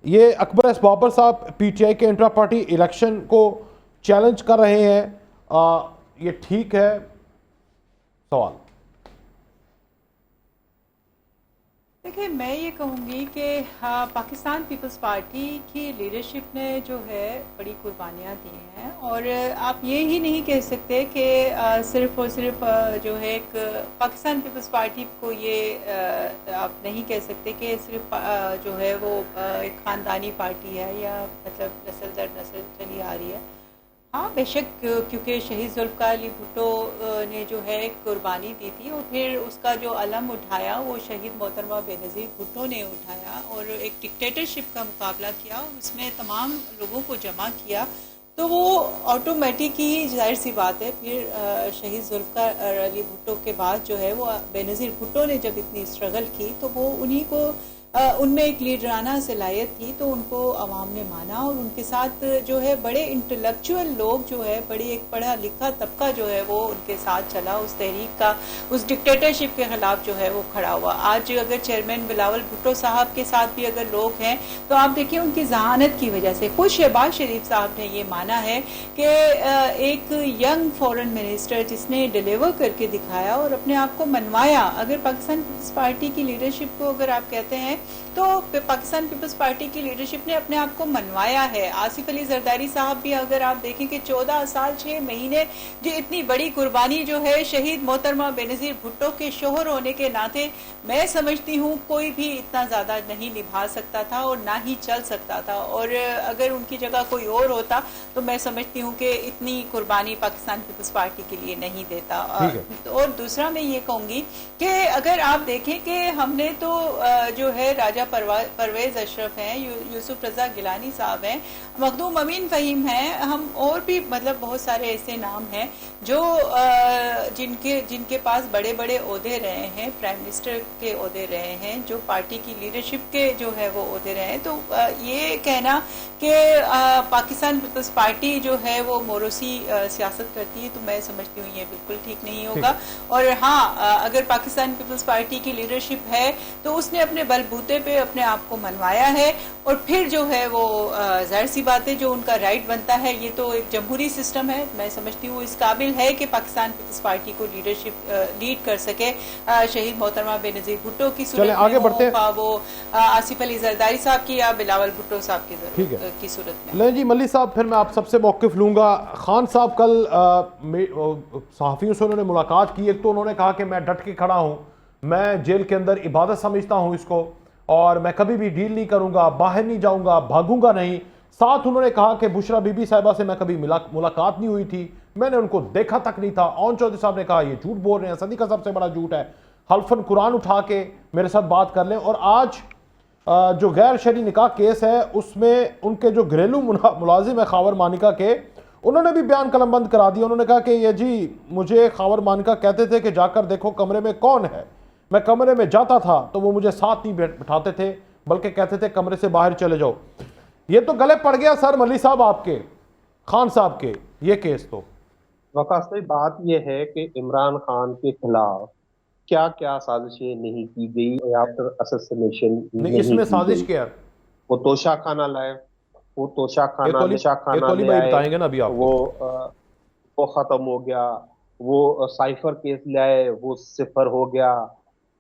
ये अकबर एस बाबर साहब PTI के इंट्रा पार्टी इलेक्शन को चैलेंज कर रहे हैं, ये ठीक है? सवाल। देखिए, मैं ये कहूँगी कि पाकिस्तान पीपल्स पार्टी की लीडरशिप ने जो है बड़ी कुर्बानियाँ दी हैं, और आप ये ही नहीं कह सकते कि सिर्फ़ और सिर्फ जो है एक पाकिस्तान पीपल्स पार्टी को ये आप नहीं कह सकते कि सिर्फ जो है वो एक ख़ानदानी पार्टी है या मतलब नस्ल दर नस्ल चली आ रही है। हाँ, बेशक, क्योंकि शहीद जुल्फ़िकार अली भुट्टो ने जो है कुर्बानी दी थी और फिर उसका जो अलम उठाया वो शहीद मोहतरमा बेनज़ीर भुट्टो ने उठाया और एक डिक्टेटरशिप का मुकाबला किया और उसमें तमाम लोगों को जमा किया, तो वो ऑटोमेटिक ही जाहिर सी बात है फिर शहीद जुल्फ़िकार अली भुट्टो के बाद जो है वो बेनज़ीर भुट्टो ने जब इतनी स्ट्रगल की तो वो उन्हीं को उनमें एक लीडराना सलाहियत थी, तो उनको अवाम ने माना और उनके साथ जो है बड़े इंटेलेक्चुअल लोग जो है, बड़े एक पढ़ा लिखा तबका जो है वो उनके साथ चला, उस तहरीक का, उस डिक्टेटरशिप के खिलाफ जो है वो खड़ा हुआ। आज अगर चेयरमैन बिलावल भुट्टो साहब के साथ भी अगर लोग हैं तो आप देखिए उनकी जहानत की वजह से खुद शहबाज शरीफ साहब ने ये माना है कि एक यंग फॉरेन मिनिस्टर जिसने डिलीवर करके दिखाया और अपने आप को मनवाया। अगर पाकिस्तान पीपल्स पार्टी की लीडरशिप को अगर आप कहते हैं तो पाकिस्तान पीपल्स पार्टी की लीडरशिप ने अपने आप को मनवाया है। आसिफ अली जरदारी साहब भी अगर आप देखें कि 14 साल 6 महीने जो इतनी बड़ी कुर्बानी जो है शहीद मोहतरमा बेनज़ीर भुट्टो के शोहर होने के नाते मैं समझती हूँ कोई भी इतना ज़्यादा नहीं निभा सकता था और ना ही चल सकता था, और अगर उनकी जगह कोई और होता तो मैं समझती हूँ कि इतनी कुर्बानी पाकिस्तान पीपल्स पार्टी के लिए नहीं देता। और दूसरा मैं ये कहूँगी कि अगर आप देखें कि हमने तो जो है राजा परवेज अशरफ हैं, यूसुफ रजा गिलानी साहब हैं, मखदूम अमीन फ़हीम हैं, हम और भी मतलब बहुत सारे ऐसे नाम हैं जो जिनके पास बड़े बड़े ओहदे रहे हैं, प्राइम मिनिस्टर के ओहदे रहे हैं, जो पार्टी की लीडरशिप के जो है वो ओहदे रहे हैं। तो ये कहना कि पाकिस्तान पीपल्स पार्टी जो है वो मोरोसी सियासत करती है तो मैं समझती हूँ ये बिल्कुल ठीक नहीं होगा। और हाँ, अगर पाकिस्तान पीपल्स पार्टी की लीडरशिप है तो उसने अपने बलबूते पे अपने आप को मनवाया है और फिर जो है वो जाहिर सी बात है जो उनका राइट बनता है, ये तो एक जमहूरी सिस्टम है, मैं समझती हूँ इस काबिल है कि पाकिस्तान पीपल्स पार्टी को लीड कर सके शहीद मोहतरमा बेनज़ीर भुट्टो की सूरत आगे बढ़ते हैं, वो आसिफ अली जरदारी साहब की या बिलावल भुट्टो साहब की सूरत में। नहीं जी मल्लिक साहब, फिर मैं आप सबसे मौक़िफ़ लूँगा। खान साहब कल सहाफ़ियों से उन्होंने मुलाकात की, एक तो उन्होंने कहा कि मैं डट के खड़ा हूँ, मैं जेल के अंदर इबादत समझता हूँ इसको और मैं कभी भी डील नहीं करूँगा, बाहर नहीं जाऊँगा, भागूंगा नहीं। साथ उन्होंने कहा कि बुशरा बीबी साहिबा से मैं कभी मुलाकात नहीं हुई थी, मैंने उनको देखा तक नहीं था। ओन चौधरी साहब ने कहा ये झूठ बोल रहे हैं, सदी का सबसे बड़ा झूठ है, हल्फन कुरान उठा के मेरे साथ बात कर लें। और आज जो गैर शरई निकाह केस है उसमें उनके जो घरेलू मुलाजिम है खावर मानिका के, उन्होंने भी बयान कलमबंद करा दिया। उन्होंने कहा कि ये जी मुझे खावर मानिका कहते थे कि जाकर देखो कमरे में कौन है, मैं कमरे में जाता था तो वो मुझे साथ नहीं बिठाते थे बल्कि कहते थे कमरे से बाहर चले जाओ। ये तो गले पड़ गया सर मल्लिक साहब आपके, खान साहब के ये केस। तो वकास भाई बात यह है कि इमरान खान के खिलाफ क्या क्या साजिशें नहीं की गई आफ्टर असैसिनेशन, नहीं इसमें साजिश क्या है? वो तोशा खाना लाए, वो तोशा खाना बताएंगे ना अभी आप, वो खत्म हो गया, वो साइफर केस लाए वो सिफर हो गया,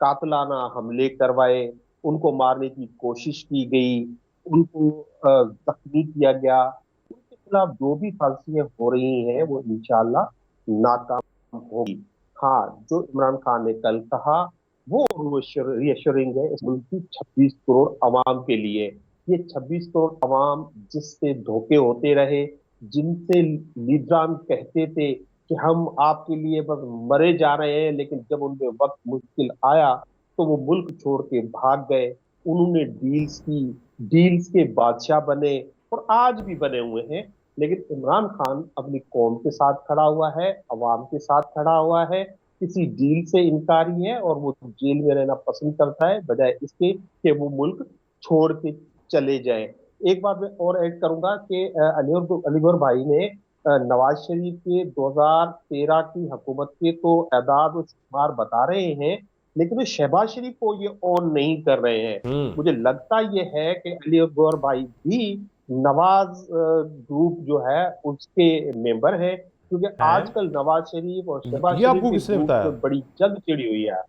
कातलाना हमले करवाए, उनको मारने की कोशिश की गई, उनको जख्मी किया गया, उनके खिलाफ जो भी साजिशें हो रही हैं वो इंशाल्लाह नाकाम होगी। हाँ, जो इमरान खान ने कल कहा वो रिएश्योरिंग है इस मुल्क की 26 करोड़ अवाम के लिए। ये 26 करोड़ अवाम जिससे धोखे होते रहे, जिनसे लीडरान कहते थे कि हम आपके लिए बस मरे जा रहे हैं, लेकिन जब उनके वक्त मुश्किल आया तो वो मुल्क छोड़ के भाग गए। उन्होंने डील्स की, डील्स के बादशाह बने और आज भी बने हुए हैं। लेकिन इमरान खान अपनी कौम के साथ खड़ा हुआ है, अवाम के साथ खड़ा हुआ है, किसी डील से इनकारी है और वो जेल में रहना पसंद करता है बजाय इसके कि वो मुल्क छोड़ के चले जाए। एक बात मैं और ऐड करूंगा कि अलीगौर भाई ने नवाज शरीफ के 2013 की हुकूमत के तो एदाद और शुमार बता रहे हैं, लेकिन शहबाज शरीफ को ये ऑन नहीं कर रहे हैं। मुझे लगता ये है कि अलीगौर भाई भी नवाज ग्रुप जो है उसके मेंबर है, क्योंकि आजकल नवाज शरीफ और शहबाज शरीफ की बड़ी जंग छिड़ी हुई है।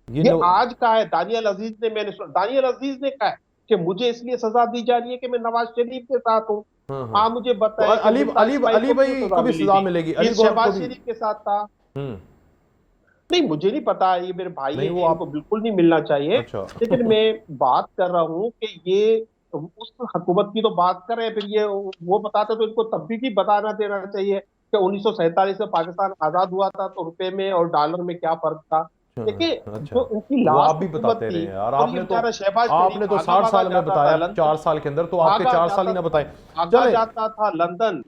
ये आज का है, दानियल अजीज ने कहा है कि मुझे इसलिए सजा दी जा रही है कि मैं नवाज शरीफ के साथ हूँ। आप मुझे बताएं, तो अली भाई को भी सजा मिलेगी, शहबाज शरीफ के साथ था। नहीं मुझे नहीं पता, ये मेरे भाई है, इनको बिल्कुल नहीं मिलना चाहिए। लेकिन मैं बात कर रहा हूँ कि ये उस हुकूमत की तो बात कर रहे हैं, फिर ये वो बताते तो इनको तब भी बताना देना चाहिए कि 1947 में पाकिस्तान आजाद हुआ था तो रुपए में और डॉलर में क्या फर्क था। देखिए जो उनकी लास्ट आप भी बताते रहे यार, आपने तो 60 साल में बताया, 4 साल के अंदर, तो आपके 4 साल ही ना बताए। चले जाता था लंदन,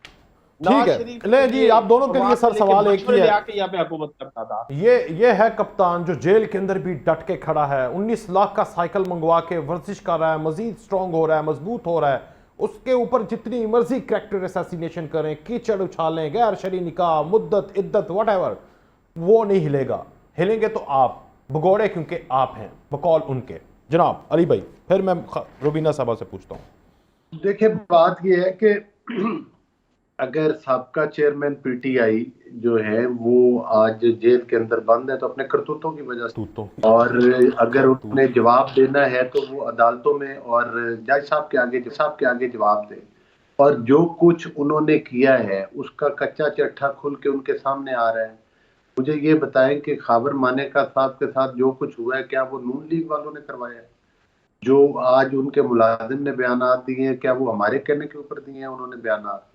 ठीक है। ले जी, आप दोनों के लिए सर सवाल एक ही है, यहाँ पे हुकूमत करता था। ये है कप्तान जो जेल के अंदर भी डट के खड़ा है, 19 लाख का साइकिल मंगवा के वर्जिश कर रहा है, मजीद स्ट्रांग हो रहा है, मजबूत हो रहा है। उसके ऊपर जितनी मर्जी कैरेक्टर असैसिनेशन करें, कीचड़ उछालें, गैर शरी निकाह, मुद्दत, इद्दत, व्हाटएवर, वो नहीं हिलेगा। हिलेंगे तो आप भगोड़े, क्योंकि आप हैं बकौल उनके। जनाब अली भाई, फिर मैं रुबीना साहबा से पूछता हूँ। देखिए, बात यह है कि अगर साबका चेयरमैन पीटीआई जो है वो आज जेल के अंदर बंद है तो अपने करतूतों की वजह से, और अगर उन्हें जवाब देना है तो वो अदालतों में और जज साहब के आगे जवाब दें। और जो कुछ उन्होंने किया है उसका कच्चा चट्टा खुल के उनके सामने आ रहा है। मुझे ये बताएं कि खाबर मानेका साहब के साथ जो कुछ हुआ है, क्या वो नून लीग वालों ने करवाया है? जो आज उनके मुलाजिम ने बयानात दिए हैं, क्या वो हमारे कहने के ऊपर दिए हैं उन्होंने बयानात?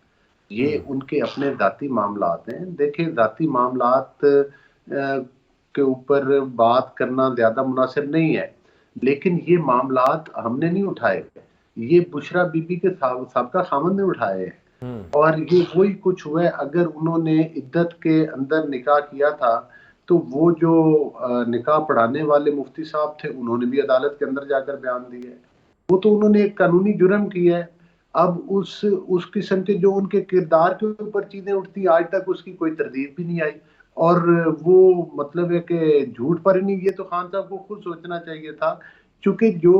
ये उनके अपने जाती मामलात हैं। देखिए, जाती मामलात के ऊपर बात करना ज्यादा मुनासिब नहीं है, लेकिन ये मामलात हमने नहीं उठाए, ये बुशरा बीबी के साबका खामन ने उठाए हैं। और ये वही कुछ हुआ है। अगर उन्होंने इद्दत के अंदर निकाह किया था तो वो जो निकाह पढ़ाने वाले मुफ्ती साहब थे उन्होंने भी अदालत के अंदर जाकर बयान दिए। वो तो उन्होंने एक कानूनी जुर्म किया है। अब उस किस्म के जो उनके किरदार के ऊपर चीजें उठती, आज तक उसकी कोई तरदीद भी नहीं आई। और वो मतलब है कि झूठ पर नहीं, ये तो खान साहब को खुद सोचना चाहिए था, क्योंकि जो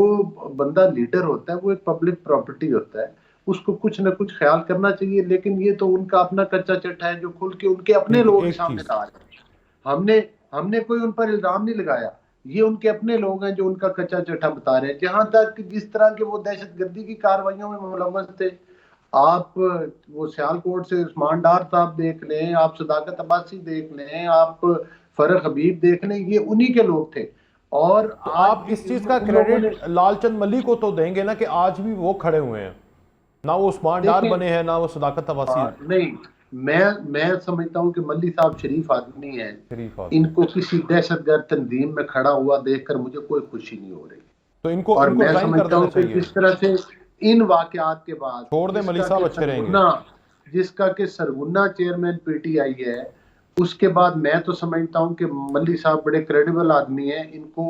बंदा लीडर होता है वो एक पब्लिक प्रॉपर्टी होता है, उसको कुछ ना कुछ ख्याल करना चाहिए। लेकिन ये तो उनका अपना कच्चा चट्टा है जो खुल के उनके अपने लोगों के सामने ला रहे हैं। हमने कोई उन पर इल्जाम नहीं लगाया, ये उनके अपने लोग हैं जो उनका कच्चा चट्टा बता रहे हैं। जहां तक जिस तरह के वो दहशतगर्दी की कार्रवाइयों में मुलव्वस थे, आप वो सियालकोट से उस्मान डार साहब देख लें, आप सदाकत अब्बासी देख लें, आप फरक हबीब देख लें, ये उन्हीं के लोग थे। और तो आप इस चीज का क्रेडिट लालचंद मलिक को तो देंगे ना कि आज भी वो खड़े हुए हैं, ना वो उस्मान डार बने हैं, ना वो सदाकत अब्बासी। नहीं, मैं समझता हूँ कि मल्ली साहब शरीफ आदमी है। इनको किसी दहशतगर्द तंजीम में खड़ा हुआ देखकर मुझे कोई खुशी नहीं हो रही। तो इनको और मैं समझता हूँ कि जिस तरह से इन वाकयात के बाद छोड़ दे, मल्ली साहब अच्छे रहेंगे, जिसका कि सरगुना चेयरमैन पीटीआई है, उसके बाद मैं तो समझता हूँ कि मल्ली साहब बड़े क्रेडिबल आदमी हैं। इनको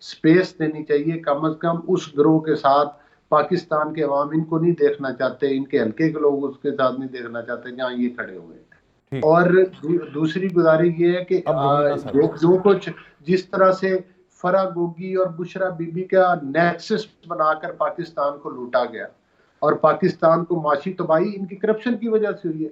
स्पेस देनी चाहिए कम अज कम। उस गिरोह के साथ पाकिस्तान के अवाम इनको नहीं देखना चाहते, इनके हल्के के लोग उसके साथ नहीं देखना चाहते जहाँ ये खड़े हुए हैं। और दूसरी गुजारिश ये है कि जो कुछ जिस तरह से फरा गोगी और बुशरा बीबी का नेक्सस बनाकर पाकिस्तान को लूटा गया और पाकिस्तान को माशी तबाही इनकी करप्शन की वजह से हुई है।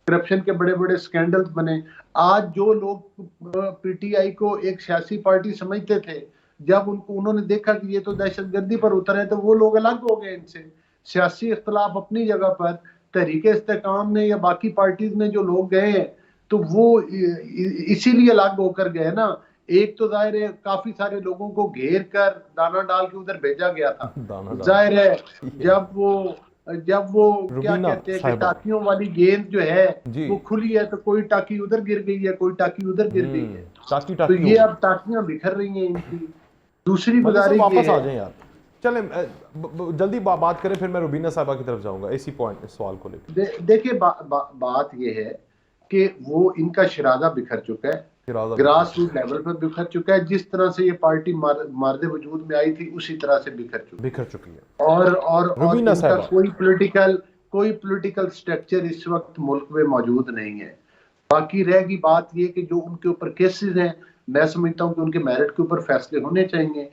करप्शन के बड़े बड़े स्कैंडल्स बने। आज जो लोग पीटीआई को एक सियासी पार्टी समझते थे, जब उन्होंने देखा कि ये तो दहशतगर्दी पर उतर है, तो वो लोग अलग हो गए इनसे। सियासी इख्तलाफ अपनी जगह पर, तहरीके इस्तेकाम ने या बाकी पार्टीज में जो लोग गए हैं तो वो इसीलिए अलग होकर गए ना। एक तो जाहिर है काफी सारे लोगों को घेर कर दाना डाल के उधर भेजा गया था। जाहिर है जब वो क्या कहते हैं कि टाकियों वाली गेंद जो है वो खुली है तो कोई टाकी उधर गिर गई है, कोई टाकी उधर गिर गई है। तो ये अब टाकियां बिखर रही हैं इनकी। दूसरी गुजारिश वापस आ जाए यार, चले जल्दी बात करें, फिर मैं रुबीना साहबा की तरफ जाऊंगा इसी पॉइंट इस सवाल को लेकर। देखिए बात ये है कि वो इनका शरादा बिखर चुका है, ग्रास रूट लेवल पर बिखर चुका है। जिस तरह से ये पार्टी मार्दे वजूद में आई थी उसी तरह से बिखर चुकी है। और इनका कोई पॉलिटिकल स्ट्रक्चर इस वक्त मुल्क में मौजूद नहीं है। बाकी रहेगी बात ये कि जो उनके ऊपर केसेस हैं, मैं समझता हूँ कि उनके मेरिट के ऊपर फैसले होने चाहिए।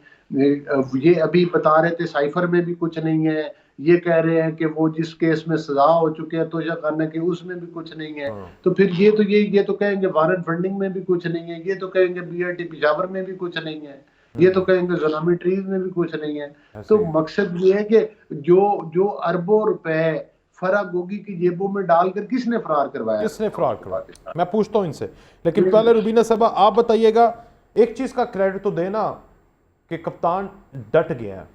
ये अभी बता रहे थे साइफर में भी कुछ नहीं है, ये कह रहे हैं कि वो जिस केस में सजा हो चुके हैं तोशा खाना के उसमें भी कुछ नहीं है। तो फिर ये तो कहेंगे वारंट फंडिंग में भी कुछ नहीं है, ये तो कहेंगे बीआरटी पेशावर में भी कुछ नहीं है, ये तो कहेंगे जुलामी ट्रीज में भी कुछ नहीं है। तो मकसद ये है कि जो अरबों रुपए फरा गोगी की जेबों में डालकर किसने फरार करवाया? मैं पूछता हूँ इनसे, लेकिन पहले रुबीना साहबा आप बताइएगा, एक चीज का क्रेडिट तो देना कि कप्तान डट गया है।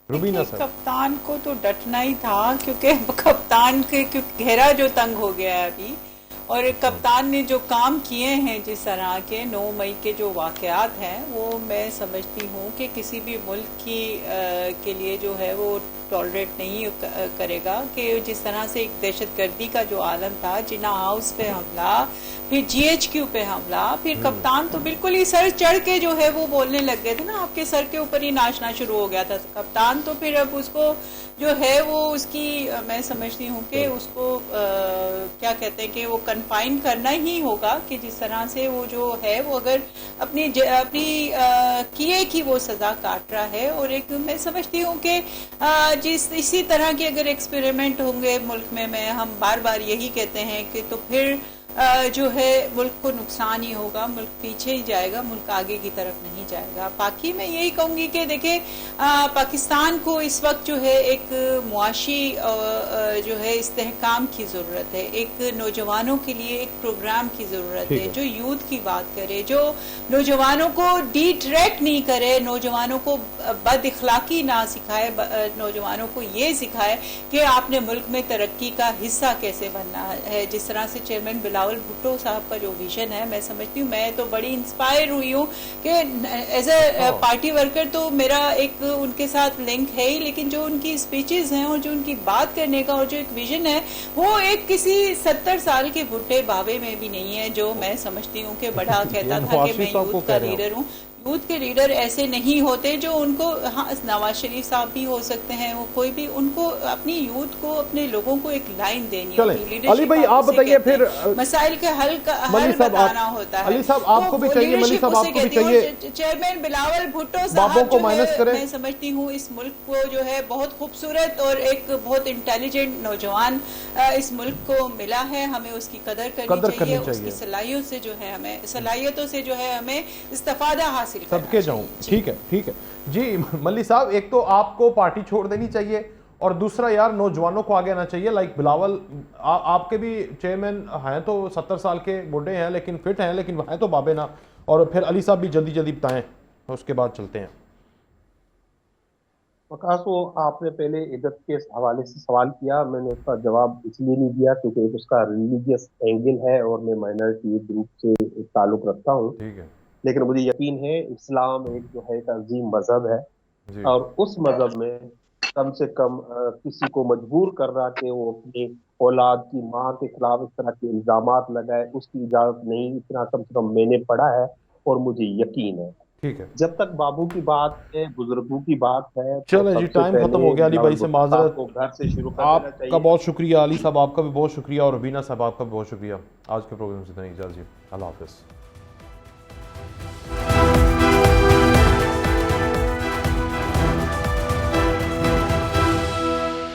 रुबीना साहब, कप्तान को तो डटना ही था, क्योंकि कप्तान के घेरा जो तंग हो गया है अभी, और कप्तान ने जो काम किए हैं जिस तरह के 9 मई के जो वाकयात हैं, वो मैं समझती हूँ कि किसी भी मुल्क के लिए जो है वो टॉलरेट नहीं करेगा कि जिस तरह से एक दहशतगर्दी का जो आलम था, जिन्ना हाउस पे हमला, फिर GHQ पे हमला, फिर कप्तान तो बिल्कुल ही सर चढ़ के जो है वो बोलने लग गए थे ना, आपके सर के ऊपर ही नाचना शुरू हो गया था कप्तान। तो फिर अब उसको जो है वो उसकी मैं समझती हूँ कि उसको क्या कहते हैं कि वो कन्फाइन करना ही होगा कि जिस तरह से वो जो है वो अगर अपनी किए की वो सज़ा काट रहा है। और एक मैं समझती हूँ कि इसी तरह के अगर एक्सपेरिमेंट होंगे मुल्क में, हम बार बार यही कहते हैं कि तो फिर जो है मुल्क को नुकसान ही होगा, मुल्क पीछे ही जाएगा, मुल्क आगे की तरफ नहीं जाएगा। बाकी मैं यही कहूँगी कि देखिए पाकिस्तान को इस वक्त जो है एक मुआशी जो है इस्तेहकाम की ज़रूरत है, एक नौजवानों के लिए एक प्रोग्राम की ज़रूरत है जो यूथ की बात करे, जो नौजवानों को डिट्रैक्ट नहीं करे, नौजवानों को बद इखलाकी ना सिखाए, नौजवानों को ये सिखाए कि आपने मुल्क में तरक्की का हिस्सा कैसे बनना है। जिस तरह से चेयरमैन बिलावल भुट्टो साहब का जो विजन है, मैं समझती हूँ, मैं तो बड़ी इंस्पायर हुई हूँ कि एज ए पार्टी वर्कर तो मेरा एक उनके साथ लिंक है ही, लेकिन जो उनकी स्पीचेस हैं और जो उनकी बात करने का और जो एक विजन है वो एक किसी 70 साल के बुढ़े बाबे में भी नहीं है, जो मैं समझती हूँ कि बड़ा कहता था कि मैं यूथ का लीडर हूँ। यूथ के लीडर ऐसे नहीं होते जो उनको, हाँ नवाज शरीफ साहब भी हो सकते हैं, वो कोई भी, उनको अपनी यूथ को, अपने लोगों को एक लाइन देनी होती है। अली भाई आप बताइए फिर मसाइल के हल बताना होता है। अली साहब आपको भी चाहिए, मलिक साहब आपको भी चाहिए, चेयरमैन बिलावल भुट्टो साहब को माइनस करें। मैं समझती हूँ इस मुल्क को जो है बहुत खूबसूरत और एक बहुत इंटेलिजेंट नौजवान इस मुल्क को मिला है, हमें उसकी कदर करनी चाहिए, उसकी सलाहियतों से जो है हमें इस्तेफादा हासिल सबके जाऊं। ठीक है जी मल्ली साहब, एक तो आपको पार्टी छोड़ देनी चाहिए और दूसरा यार नौजवानों को आगे आना चाहिए। लाइक बिलावल आपके भी चेयरमैन हैं तो 70 साल के बूढ़े हैं लेकिन फिट हैं, लेकिन हैं तो बाबे ना। और फिर अली साहब भी जल्दी बताएं, उसके बाद चलते हैं। वकास, वो आपने पहले इद्दत के हवाले से सवाल किया, मैंने उसका जवाब इसलिए नहीं दिया क्योंकि उसका रिलीजियस एंगल है और मैं माइनॉरिटी ग्रुप से ताल्लुक रखता हूँ। ठीक है, लेकिन मुझे यकीन है इस्लाम एक जो है एक अजीम मजहब है और उस मजहब में कम से कम किसी को मजबूर कर रहा कि वो अपनी औलाद की माँ के खिलाफ इस तरह के इल्जामात लगाए, उसकी इजाजत नहीं, इतना कम से कम मैंने पढ़ा है और मुझे यकीन है। ठीक है, जब तक बाबू की बात है, बुजुर्गों की बात है, चलो जी टाइम खत्म हो गया। अली भाई से माजरत, को घर से शुरू कर देना चाहिए। आपका बहुत शुक्रिया, अली साहब आपका भी बहुत शुक्रिया और रबीना साहब आपका भी बहुत शुक्रिया। आज के प्रोग्राम से इतना ही, इजाज़त, अल्लाह हाफ़िज़।